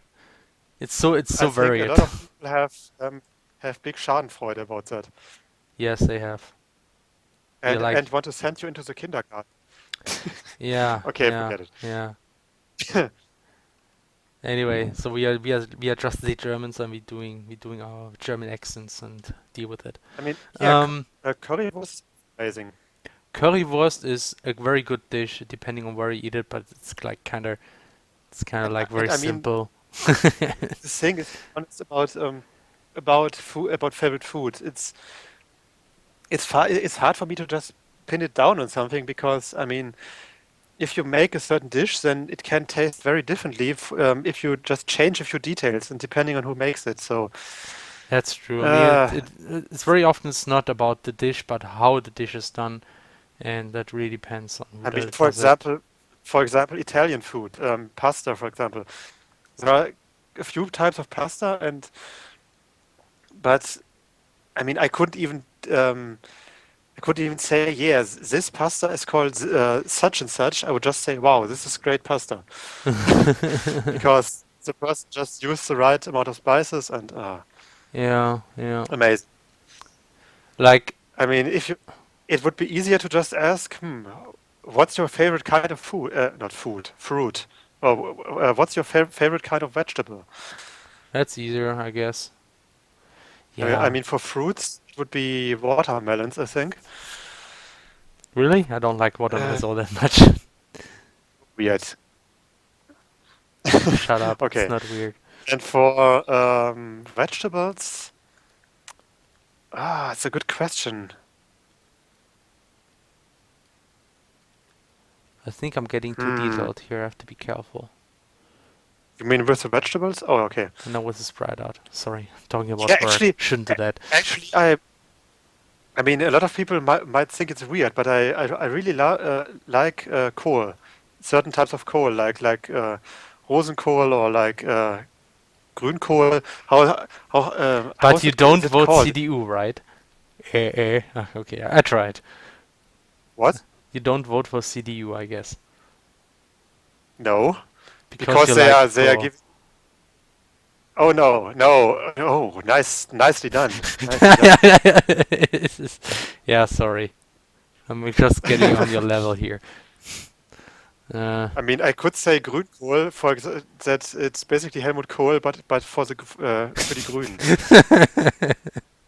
It's I so think a lot varied. of people have big Schadenfreude about that, Yes, they have. We're and like, want to send you into the kindergarten. yeah, Okay, yeah, forget it. yeah. Anyway, so we are just the Germans, and we doing our German accents and deal with it. I mean, yeah, Um, currywurst is amazing. Currywurst is a very good dish, depending on where you eat it, but it's kind of like very And I mean, simple. the thing is, honest about food, about favorite food. It's hard for me to just pin it down on something because I mean, if you make a certain dish, then it can taste very differently if you just change a few details and depending on who makes it. So, That's true. I mean, uh, it's very often it's not about the dish, but how the dish is done, and that really depends on who I mean, does it. for example, Italian food, pasta, for example. There are a few types of pasta, but I mean, I couldn't even say, yes, this pasta is called such and such. I would just say, wow, this is great pasta, because the person just used the right amount of spices and Yeah, yeah. amazing. Like, I mean, it would be easier to just ask, what's your favorite kind of food? Not food, fruit. Or what's your favorite kind of vegetable? that's easier, I guess. I Yeah. mean, for fruits, it would be watermelons, I think. Really? I don't like Uh, watermelons all that much. Weird. Shut up. It's Okay. not weird. And for vegetables, it's a good question. I think I'm getting too Hmm. detailed here. I have to be careful. You mean with the vegetables? Oh, okay. And now with the spread out. Sorry, talking Yeah, about work. actually, Shouldn't do a- that. actually, I mean, a lot of people might think it's weird, but I really like kohl, certain types of kohl, like Rosenkohl or like Grünkohl. But How's you is don't it vote called? CDU, right? Okay, I tried. What? You don't vote for CDU, I guess. No, Because because you like they are Kohl. giving. Oh no, no, oh, nicely done, nicely done. Yeah, sorry. I'm just getting on your level here. Uh, I mean, I could say Grünkohl that it's basically Helmut Kohl, but für die Grünen.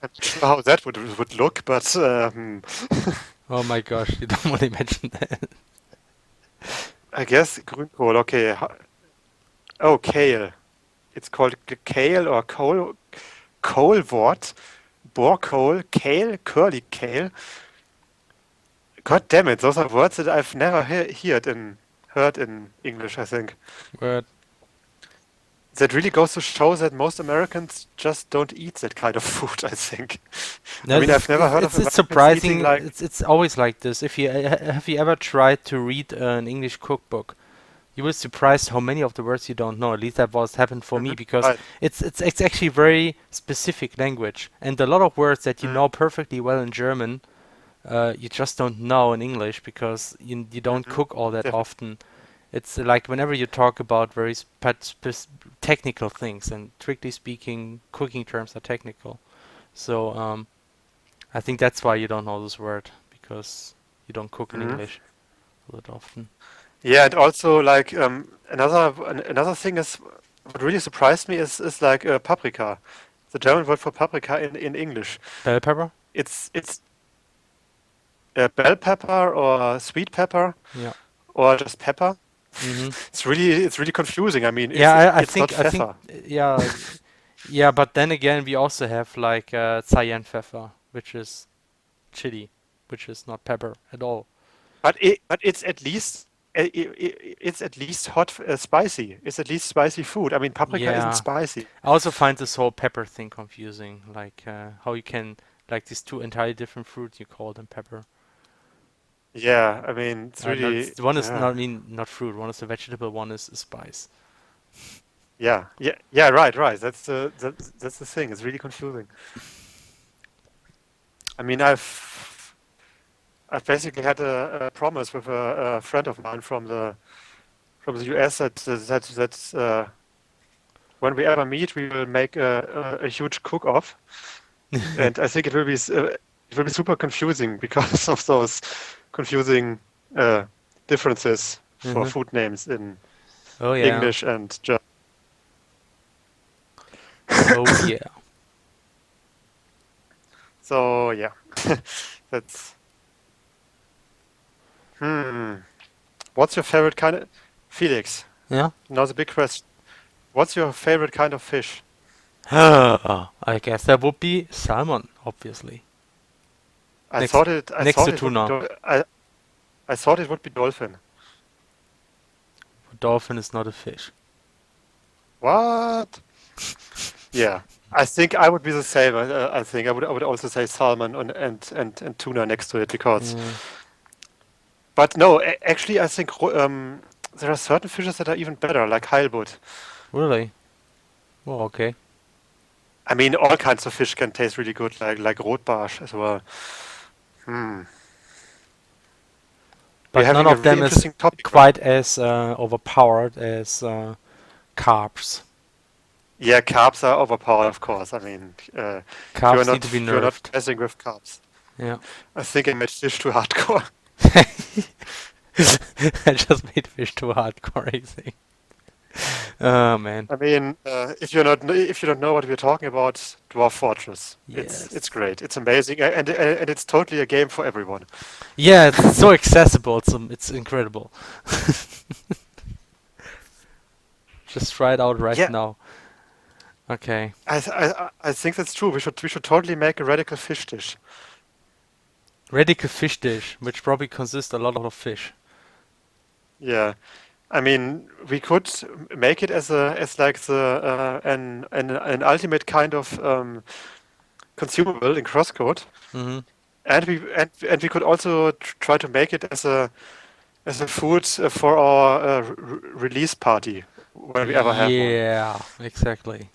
I'm not sure how that would look, but oh my gosh, you don't want to mention that. I guess Grünkohl. Okay. Oh, kale. It's called kale or Kohlwort, Bohrkohl, kale, curly kale. God damn it, those are words that I've never heard in English, I think. But That really goes to show that most Americans just don't eat that kind of food, I think. I no, mean, I've never heard of it's Americans eating surprising. like. It's always like this. If you have you ever tried to read an English cookbook, you will surprised how many of the words you don't know. At least that was happened for me Mhm, because right. it's actually very specific language, and a lot of words that you Mm, know perfectly well in German, you just don't know in English because you don't mhm, cook all that definitely. often. It's like whenever you talk about very technical things, and strictly speaking, cooking terms are technical. So I think that's why you don't know this word because you don't cook in Mhm. English all that often. Yeah, and also like another thing is what really surprised me is like paprika, the German word for paprika in English. Bell pepper? It's bell pepper or sweet pepper Yeah. or just pepper. Mm-hmm. It's really confusing. I mean, Yeah, I it's not think pfeffer. yeah, yeah, but then again, we also have like cayenne pfeffer, which is chili, which is not pepper at all. But it's at least hot, spicy. It's at least spicy food. I mean, paprika isn't Yeah, spicy. I also find this whole pepper thing confusing, like how you can like these two entirely different fruits you call them pepper. Yeah, I mean, it's No, really, it's, one is not I mean not fruit, one is a vegetable, one is a spice. yeah, yeah, yeah. Right, right. That's the thing. It's really confusing. I mean, I've basically had a promise with a friend of mine from the US that when we ever meet, we will make a huge cook-off, and I think it will be super confusing because of those confusing uh, differences for Hmm. food names in Oh yeah. English and German. Oh yeah. So yeah, that's hmm. What's your favorite kind of Felix? Yeah. Now the big question. What's your favorite kind of fish? I guess that would be salmon, obviously. Next I next thought to it would be tuna. I thought it would be dolphin. Dolphin is not a fish. What? Yeah, I think I would be the same. I think I would also say salmon and tuna next to it because. Yeah. But no, actually, I think there are certain fishes that are even better, like halibut. Really? Well, okay. I mean, all kinds of fish can taste really good, like rotbarsch as well. Hmm. We're But none having a of really them is interesting topic, right? quite as overpowered as carbs. Yeah, carbs are overpowered, of course. I mean, Carbs need to be you're not nerfed. messing with carbs. Yeah. I think I made fish too hardcore. I just made fish too hardcore, I think. Oh man. I mean, if you don't know what we're talking about, Dwarf Fortress. It's Yes. great. It's amazing, and it's totally a game for everyone. Yeah, it's so accessible. It's incredible. Just try it out right Yeah, now. Okay. I think that's true. We should totally make a radical fish dish. Radical fish dish, which probably consists a lot of fish. Yeah, I mean, we could make it as like the an ultimate kind of consumable in CrossCode, Hmm. and we could also try to make it as a food for our release party when we ever have one. Yeah, exactly.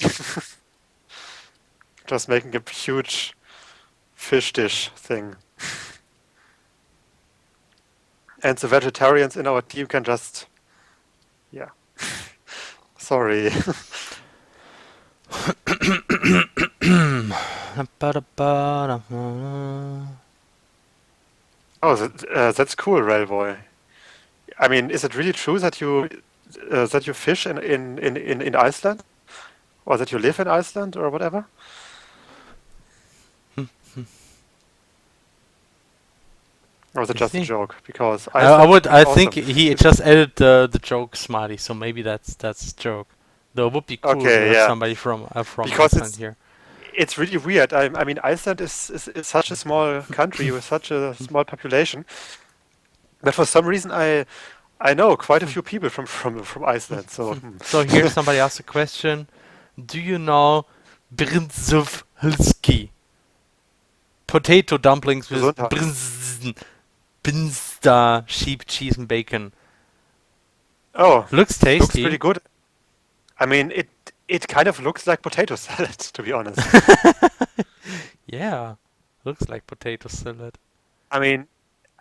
Just making a huge fish dish thing, and the vegetarians in our team can just yeah. Sorry. Oh, that's cool, Railboy. I mean, is it really true that you fish in Iceland, or that you live in Iceland, or whatever? Or is it You just a see? joke? Because I Iceland would. would be I think awesome. he just added the joke smiley, so maybe that's a joke. Though it would be cool to Okay, have yeah. somebody from Because Iceland here. it's really weird. I mean, Iceland is such a small country with such a small population that for some reason I know quite a few people from Iceland. So So here somebody asked a question. Do you know Brinzovlski? Potato dumplings with Gesundheit. Binsta, sheep, cheese, and bacon. Oh, Looks looks pretty tasty. good. I mean, it kind of looks like potato salad, to be honest. Yeah, looks like potato salad.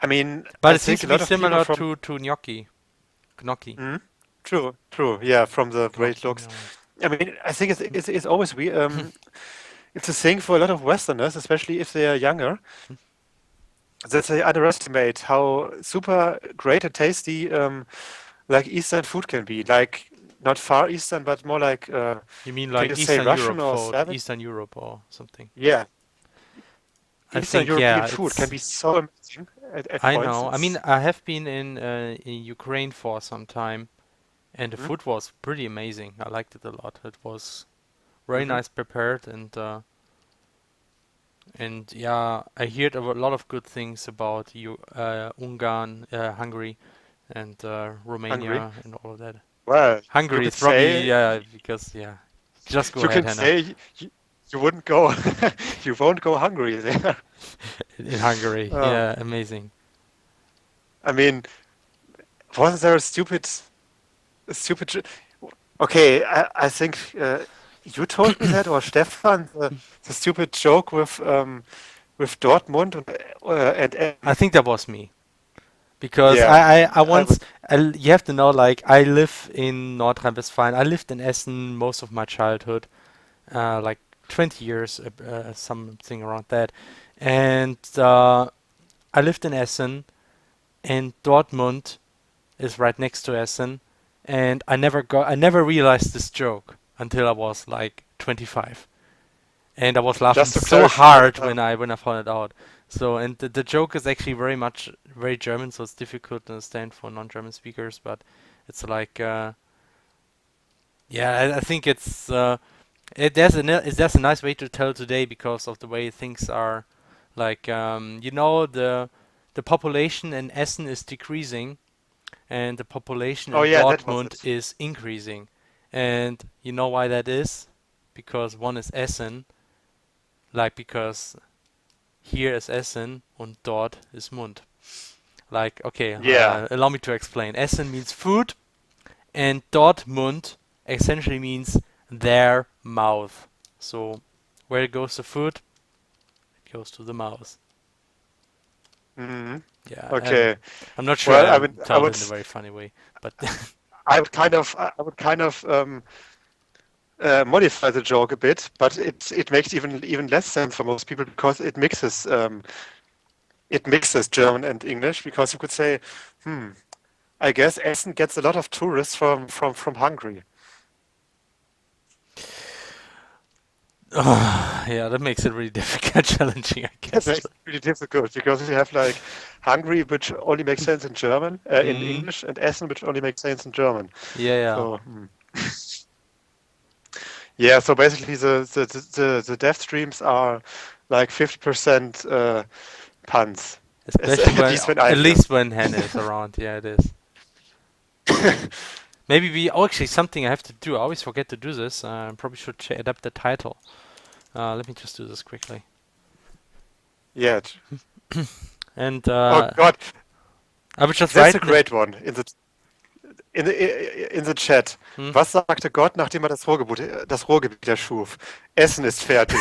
I mean, But I it seems think to a be lot of people similar from to gnocchi. Gnocchi. mm, true, yeah, from the way it Gnocchi, looks. no. I mean, I think it's always we it's a thing for a lot of Westerners, especially if they are younger, that they underestimate how super great and tasty like Eastern food can be. Like not Far Eastern, but more like You mean can like you say Eastern Russian Europe or food, Slavic? Eastern Europe or something? Yeah, I Eastern think European yeah, food can it's. be so amazing at I points. know. I mean, It's I have been in Ukraine for some time, and the mm, food was pretty amazing. I liked it a lot. It was very hmm nice prepared, and yeah, I heard a lot of good things about you, Ungarn, Hungary, and hungry. Romania, and all of that. Well, Hungary is probably yeah, because yeah. Just go you ahead, can Hannah. say you wouldn't go, you won't go hungry there. In Hungary, Oh, yeah, amazing. I mean, wasn't there a stupid? Okay, I think you told me that, or Stefan, the stupid joke with with Dortmund and I think that was me. Because yeah, I I once, would. you have to know, like, I live in Nordrhein-Westfalen. I lived in Essen most of my childhood, like 20 years, something around that. And I lived in Essen, and Dortmund is right next to Essen. And I never realized this joke until I was like 25. And I was laughing Just to so clarify, hard when I found it out. So, and the joke is actually very German, so it's difficult to understand for non-German speakers. But it's like, yeah, I think there's a nice way to tell today because of the way things are. Like, the population in Essen is decreasing, and the population oh in yeah, that was Dortmund it. is increasing. And you know why that is? Because one is Essen, like because here is Essen und dort ist Mund. Like, okay, Yeah. allow me to explain. Essen means food, and Dortmund essentially means their mouth. So, where goes the food? It goes to the mouth. Hmm. Yeah, and Okay. I'm not sure Well, I I told it would, in a very funny way, but I would kind of modify the joke a bit, but it makes even less sense for most people because it mixes German and English because you could say, hmm, I guess Essen gets a lot of tourists from Hungary. yeah, that makes it really difficult, challenging, I That guess. makes it really difficult because you have like Hungary, which only makes sense in German, in Mm, English, and Essen, which only makes sense in German. yeah, yeah. So yeah, so basically the dev streams are like 50% puns, Especially at when, least when at I hear. least when Hannah is around. Yeah, it is. Maybe oh, actually, something I have to do. I always forget to do this. Probably should adapt the title. Let me just do this quickly. Yeah. And Oh God, I would just that's a write. great one in the Chat. Hmm? Was sagte Gott, nachdem er das Ruhrgebiet erschuf? Essen ist fertig.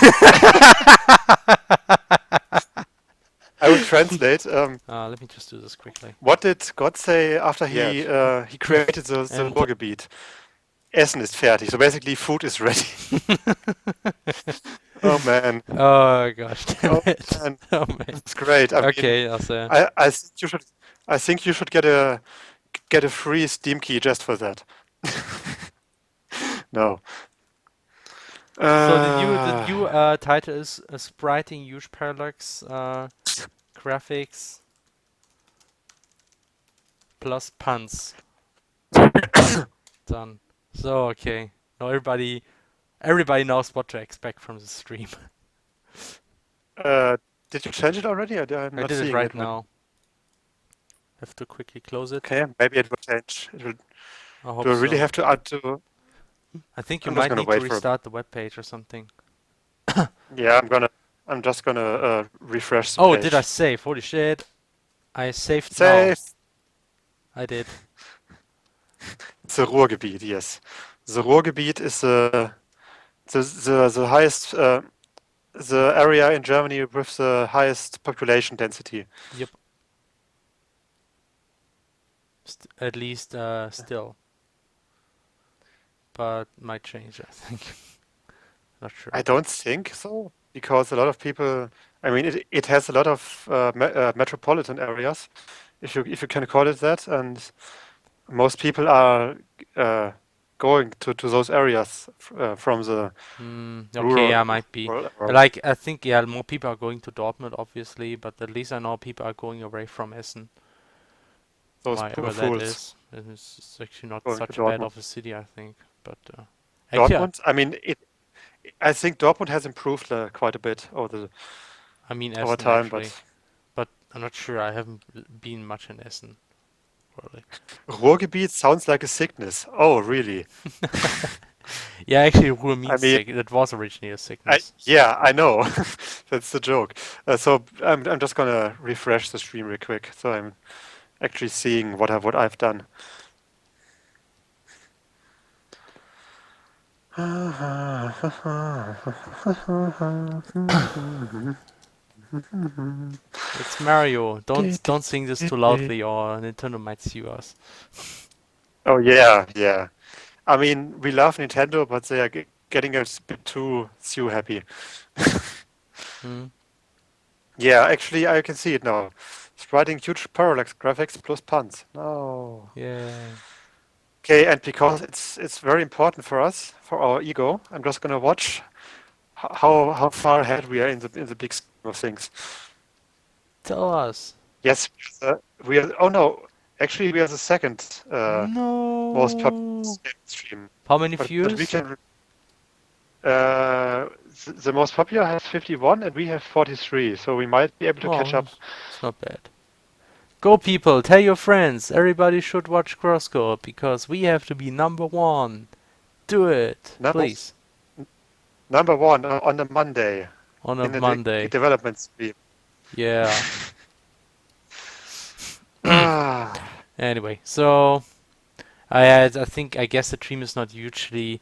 I will translate. Let me just do this quickly. What did God say after Yeah. he created the And Ruhrgebiet? Essen ist fertig. So basically, food is ready. Oh man. oh gosh, damn Oh it. man. Oh man. That's great. I mean, Okay, also I think you should get a free Steam key just for that. No. so did Uh, you title is Spriting huge parallax graphics plus puns done. So okay, now everybody knows what to expect from the stream. did you change it already? I'm I not did it seeing right it. now. Have to quickly close it. Okay, maybe it will change. It will. I Do hope I really so. have to add to? I think you I'm just might gonna need to wait for a bit. restart the web page or something. Yeah, I'm just gonna refresh the Oh, did I page. save? Holy shit! I saved now. Save I did. the Ruhrgebiet. Yes, the Ruhrgebiet is the highest the area in Germany with the highest population density. Yep. At least still, but might change. I think. Not sure. I don't think so because a lot of people. I mean, it has a lot of metropolitan areas, if you can call it that, and most people are uh, going to those areas from the Okay, rural yeah, might be. rural area. Like, I think, yeah, more people are going to Dortmund, obviously, but at least I know people are going away from Essen, Those poor where that fools is. And it's actually not going to such a bad Dortmund. of a city, I think. But actually, Dortmund. I mean, I think Dortmund has improved quite a bit I mean over Essen, time, actually. but But I'm not sure. I haven't been much in Essen, really. Ruhrgebiet sounds like a sickness. Oh, really? Yeah, actually, Ruhr I means mean, sick. That was originally a sickness. yeah, I know. That's the joke. So I'm just gonna refresh the stream real quick, so I'm actually seeing what I've done. It's Mario. Don't sing this too loudly, or Nintendo might sue us. Oh yeah, yeah. I mean, we love Nintendo, but they are getting a bit too happy. Hmm? Yeah, actually, I can see it now. Spriting huge parallax graphics plus puns. No. Yeah. Okay, and because it's very important for us, for our ego, I'm just gonna watch how far ahead we are in the big scheme of things. Tell us. Yes, we are. Oh no, actually, we are the second most popular No. stream. How many But we views? can. The most popular has 51, and we have 43. So we might be able to catch Oh, up. it's not bad. Go people, tell your friends. Everybody should watch CrossCode because we have to be number one. Do it, Number please. number one on a Monday On a in the Monday. development stream. Yeah. Ah, Anyway, so I guess the stream is not hugely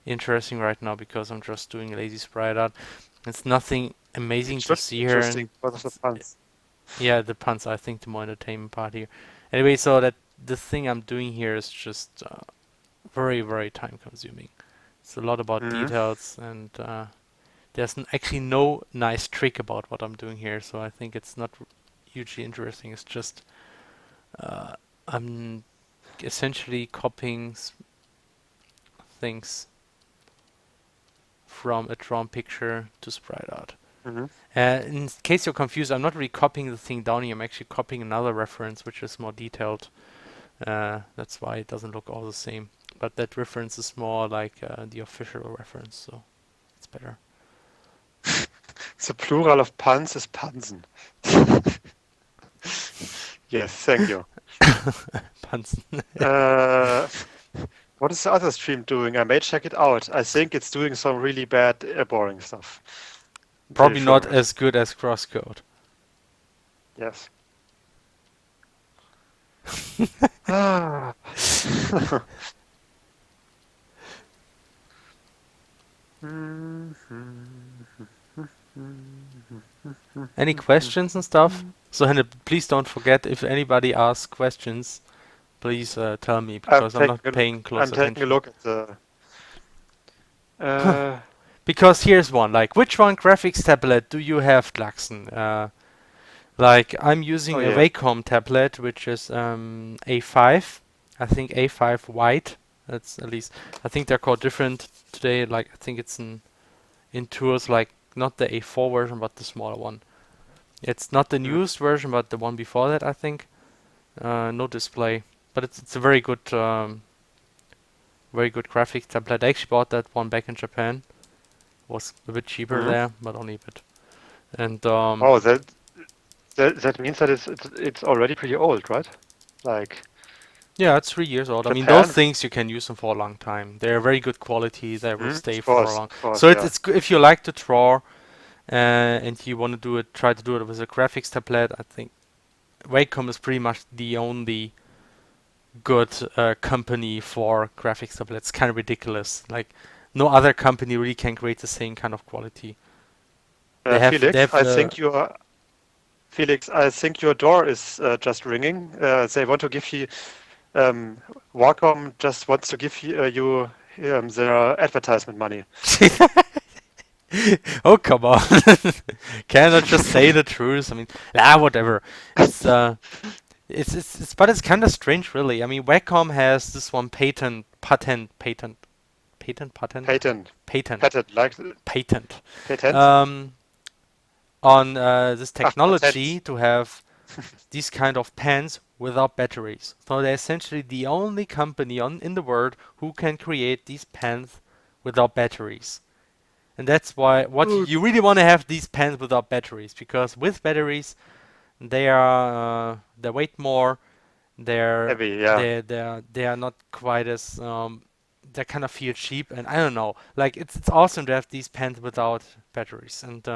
interesting right now because I'm just doing lazy sprite art. It's nothing it amazing to should be see here, interesting and because of the puns. yeah, the puns I think the more entertainment part here. Anyway, so that the thing I'm doing here is just very time consuming. It's a lot about Hmm. details, and there's actually no nice trick about what I'm doing here. So I think it's not hugely interesting. It's just I'm essentially copying things from a drawn picture to sprite art. Hmm. In case you're confused, I'm not really copying the thing down here. I'm actually copying another reference, which is more detailed. That's why it doesn't look all the same. But that reference is more like the official reference, so it's better. The plural of puns is punsen. Yes, thank you. Puns. Uh, what is the other stream doing? I may check it out. I think it's doing some really bad, boring stuff. I'm pretty Probably sure not of it. as good as CrossCode. Yes. Ah. Any questions and stuff? So, Hannah, please don't forget if anybody asks questions, please tell me I'm because I'm not taking a, paying close I'm taking a attention. look at the. Uh, Because here's one, like, which one graphics tablet do you have, Tlaxen? Like, I'm oh using a yeah. Wacom tablet, which is A5. I think A5 white. That's at least, I think they're called different today. Like, I think it's in tours, like, not the A4 version, but the smaller one. It's not the Mm. newest version, but the one before that, I think. No display. But it's a very good graphics tablet. I actually bought that one back in Japan. Was a bit cheaper Mhm. there, but only a bit. And Oh, that means that it's already pretty old, right? Like yeah, it's 3 years old. I mean, those Japan. things you can use them for a long time. They're very good quality. They will stay for a long. Of So course, it's yeah. it's good if you like to draw and you want to do it, try to do it with a graphics tablet. I think Wacom is pretty much the only good company for graphics tablets. Kind of ridiculous. Like no other company really can create the same kind of quality. They Felix, have Felix, I think your door is just ringing. They want to give you. Um, Wacom just wants to give you their advertisement money. oh come on! Can I just say the truth? I mean, whatever. It's but it's kind of strange, really. I mean, Wacom has this one Patent, patent, patent, like patent, patent. um, on this Ah, patent. technology to have these kind of pens without batteries. So they're essentially the only company in the world who can create these pens without batteries. And that's why what Ooh, you really want to have these pens without batteries because with batteries they weight more. They're heavy, yeah. they are not quite as they kind of feel cheap and I don't know. Like it's awesome to have these pens without batteries and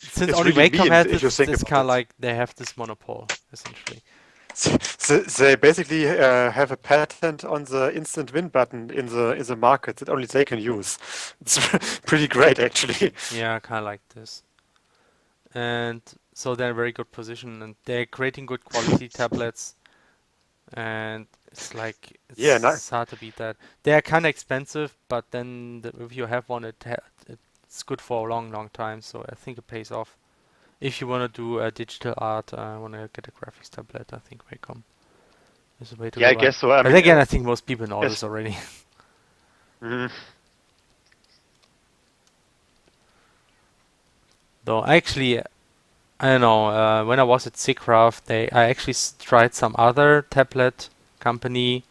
since It's only really Wacom mean has if you this, think this about kind of it. like they have this monopole essentially. They basically have a patent on the instant win button in the market that only they can use. It's pretty great, actually. Yeah, kind of like this. and so they're in a very good position, and they're creating good quality tablets, and it's like Yeah, no, it's hard to beat that. They are kind of expensive, but then if you have one, it's good for a long, long time. So I think it pays off. If you want to do digital art, want to get a graphics tablet, I think Wacom is a way to yeah, go I by. guess so. I But mean, again, I think most people know as this already. mm, Though actually, I don't know. When I was at SIGGRAPH, I actually tried some other tablet company,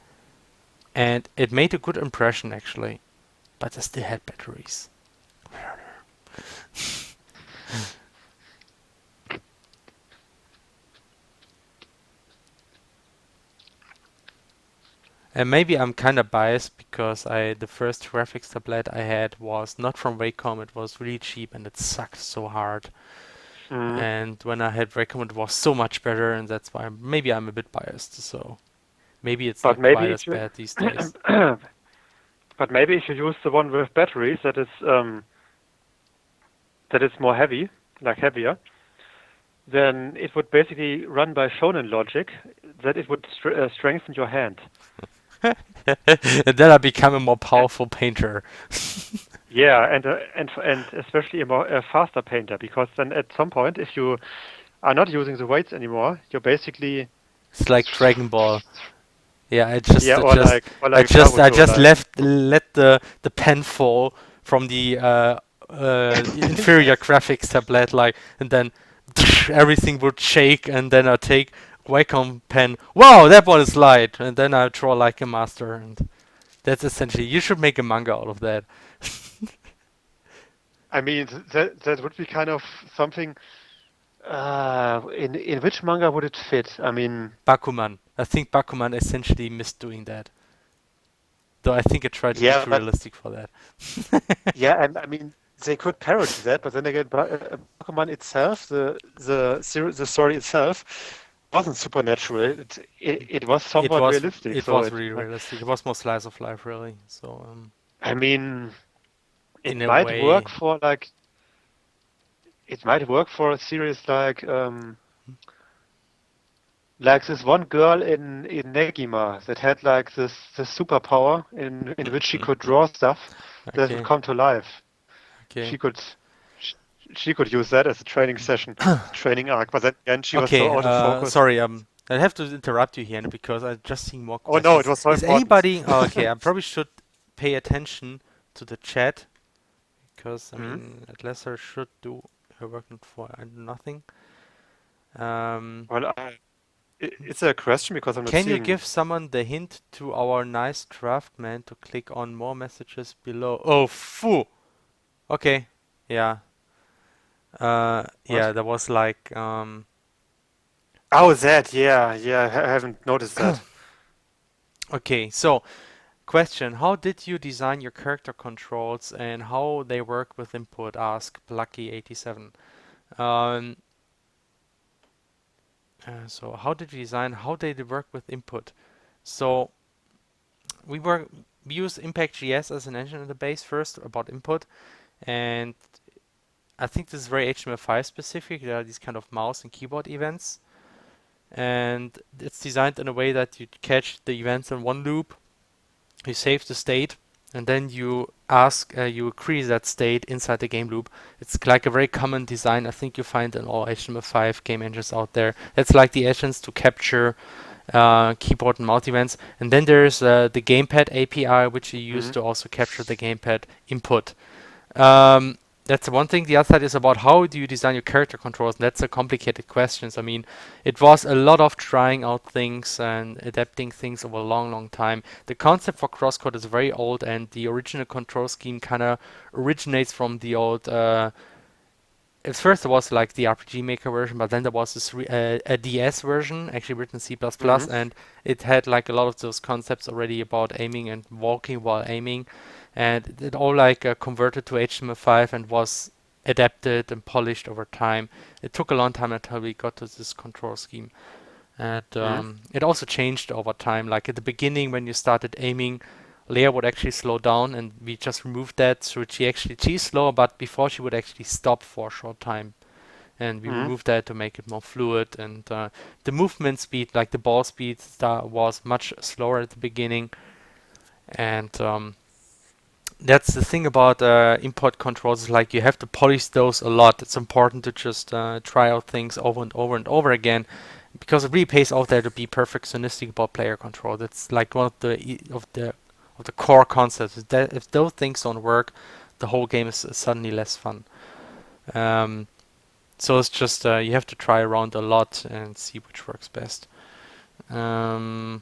and it made a good impression actually. But I still had batteries. And maybe I'm kind of biased because the first graphics tablet I had was not from Wacom. It was really cheap and it sucked so hard. mm, And when I had Wacom, it was so much better, and that's why maybe I'm a bit biased. So maybe it's but not quite maybe as if you bad these days. but maybe if you use the one with batteries that is more heavy, like heavier, then it would basically run by Shonen logic that it would strengthen your hand. And then I become a more powerful painter. Yeah, and especially a faster painter, because then at some point, if you are not using the weights anymore, you're basically It's like Dragon Ball. Yeah, yeah, or like I Naruto, just like let the pen fall from the inferior graphics tablet, like, and then everything would shake, and then I take Wacom pen. Wow, that one is light, and then I draw like a master, and that's essentially. You should make a manga out of that. I mean that would be kind of something. In which manga would it fit? I mean, Bakuman. I think Bakuman essentially missed doing that. Though I think it tried to be yeah, too but realistic for that. yeah, and I mean they could parody that, but then again, Pokemon itself, the story itself, wasn't supernatural. It was It somewhat was realistic. it So was really realistic. It was more slice of life, really. So I mean, in it a might work way, for like it might work for a series like this one girl in Negima that had like this superpower in which she could draw stuff that would okay, come to life. okay, She could sh- she could use that as a training session, training arc. But then again, she was so okay. out of focus. Sorry. I have to interrupt you here because I'm just seeing more Oh no, it questions. was so Is important. anybody? Oh, okay, I probably should pay attention to the chat because I Mhm. mean, Atlasser should do her work not for nothing. Um, Well, it's a question because I'm not can you seeing. give someone the hint to our nice draftman to click on more messages below? Oh, phew. Okay. Yeah. What? Yeah, there was like Oh, that. Yeah, yeah. I haven't noticed that. okay, so question, how did you design your character controls and how they work with input? Ask Plucky87. Um, so how did you design, how did they work with input? So we were we use Impact.js as an engine in the base first about input, and I think this is very HTML5 specific. There are these kind of mouse and keyboard events, and it's designed in a way that you catch the events in one loop, you save the state, and then you query that state inside the game loop. It's like a very common design I think you find in all HTML5 game engines out there. It's like the engines to capture keyboard and mouse events. And then there's the gamepad API, which you use Hmm. to also capture the gamepad input. Um, that's the one thing. The other side is about how do you design your character controls, and that's a complicated question. I mean, it was a lot of trying out things and adapting things over a long, long time. The concept for CrossCode is very old, and the original control scheme kind of originates from the old. At first, there was like the RPG Maker version, but then there was a DS version, actually written in C++, Hmm. and it had like a lot of those concepts already about aiming and walking while aiming, and it all like converted to HTML5 and was adapted and polished over time. It took a long time until we got to this control scheme, and Hmm. it also changed over time. Like at the beginning, when you started aiming, Leia would actually slow down, and we just removed that so she actually she's slower, but before she would actually stop for a short time, and we Mm-hmm. removed that to make it more fluid. And the movement speed, like the ball speed, was much slower at the beginning. And that's the thing about import controls, is like you have to polish those a lot. It's important to just try out things over and over and over again, because it really pays off there to be perfectionistic about player control. That's like one of the core concepts, is that if those things don't work, the whole game is suddenly less fun. Um, so it's just you have to try around a lot and see which works best. Um,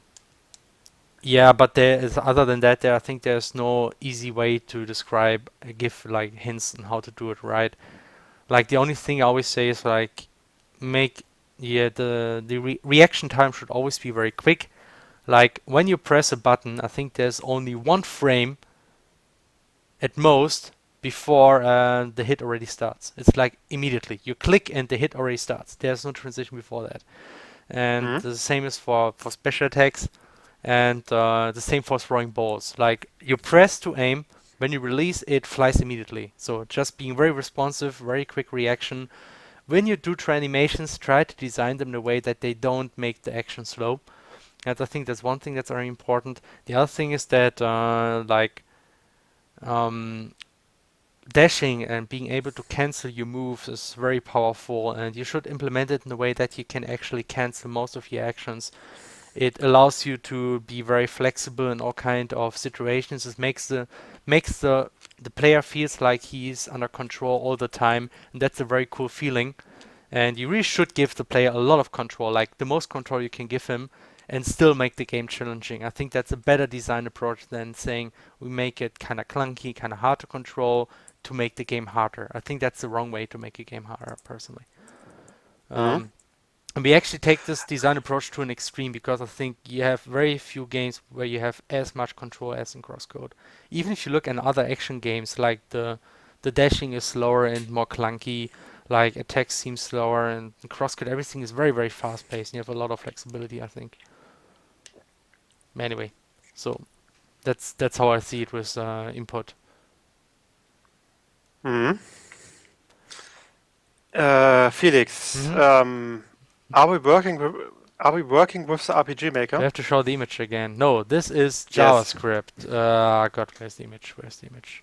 yeah, but there is, other than that, I think there's no easy way to describe, give like hints on how to do it right. Like the only thing I always say is like make the reaction time should always be very quick. Like when you press a button, I think there's only one frame at most before the hit already starts. It's like immediately you click and the hit already starts. There's no transition before that. And Mm-hmm. the same is for special attacks, and the same for throwing balls. Like you press to aim, when you release, it flies immediately. So just being very responsive, very quick reaction. When you do try animations, try to design them in a way that they don't make the action slow. And I think that's one thing that's very important. The other thing is that um, dashing and being able to cancel your moves is very powerful, and you should implement it in a way that you can actually cancel most of your actions. It allows you to be very flexible in all kind of situations. It makes the player feels like he's under control all the time, and that's a very cool feeling. And you really should give the player a lot of control, like the most control you can give him, and still make the game challenging. I think that's a better design approach than saying we make it kind of clunky, kind of hard to control to make the game harder. I think that's the wrong way to make a game harder, personally. Mm-hmm. And we actually take this design approach to an extreme, because I think you have very few games where you have as much control as in CrossCode. Even if you look at other action games, like the dashing is slower and more clunky, like attacks seem slower, and in CrossCode everything is very, very fast paced, and you have a lot of flexibility, I think. Anyway, so that's how I see it with input. Mm-hmm. Felix, Hmm. are we working with the RPG Do I Maker? have to show the image again? No, this is Yes. JavaScript. God, where's the image? Where's the image?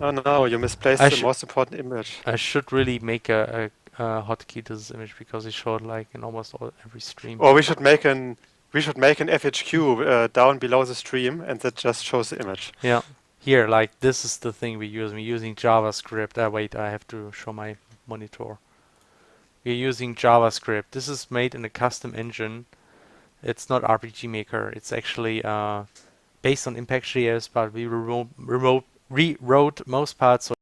Oh no, you misplaced I the should most important image. I should really make a hotkey to this image, because it showed like in almost every stream. Or we should make an FHQ down below the stream, and that just shows the image. Yeah, here, like this is the thing we use. We're using JavaScript. Wait, I have to show my monitor. We're using JavaScript. This is made in a custom engine. It's not RPG Maker. It's actually based on Impact.js, but we rewrote most parts. So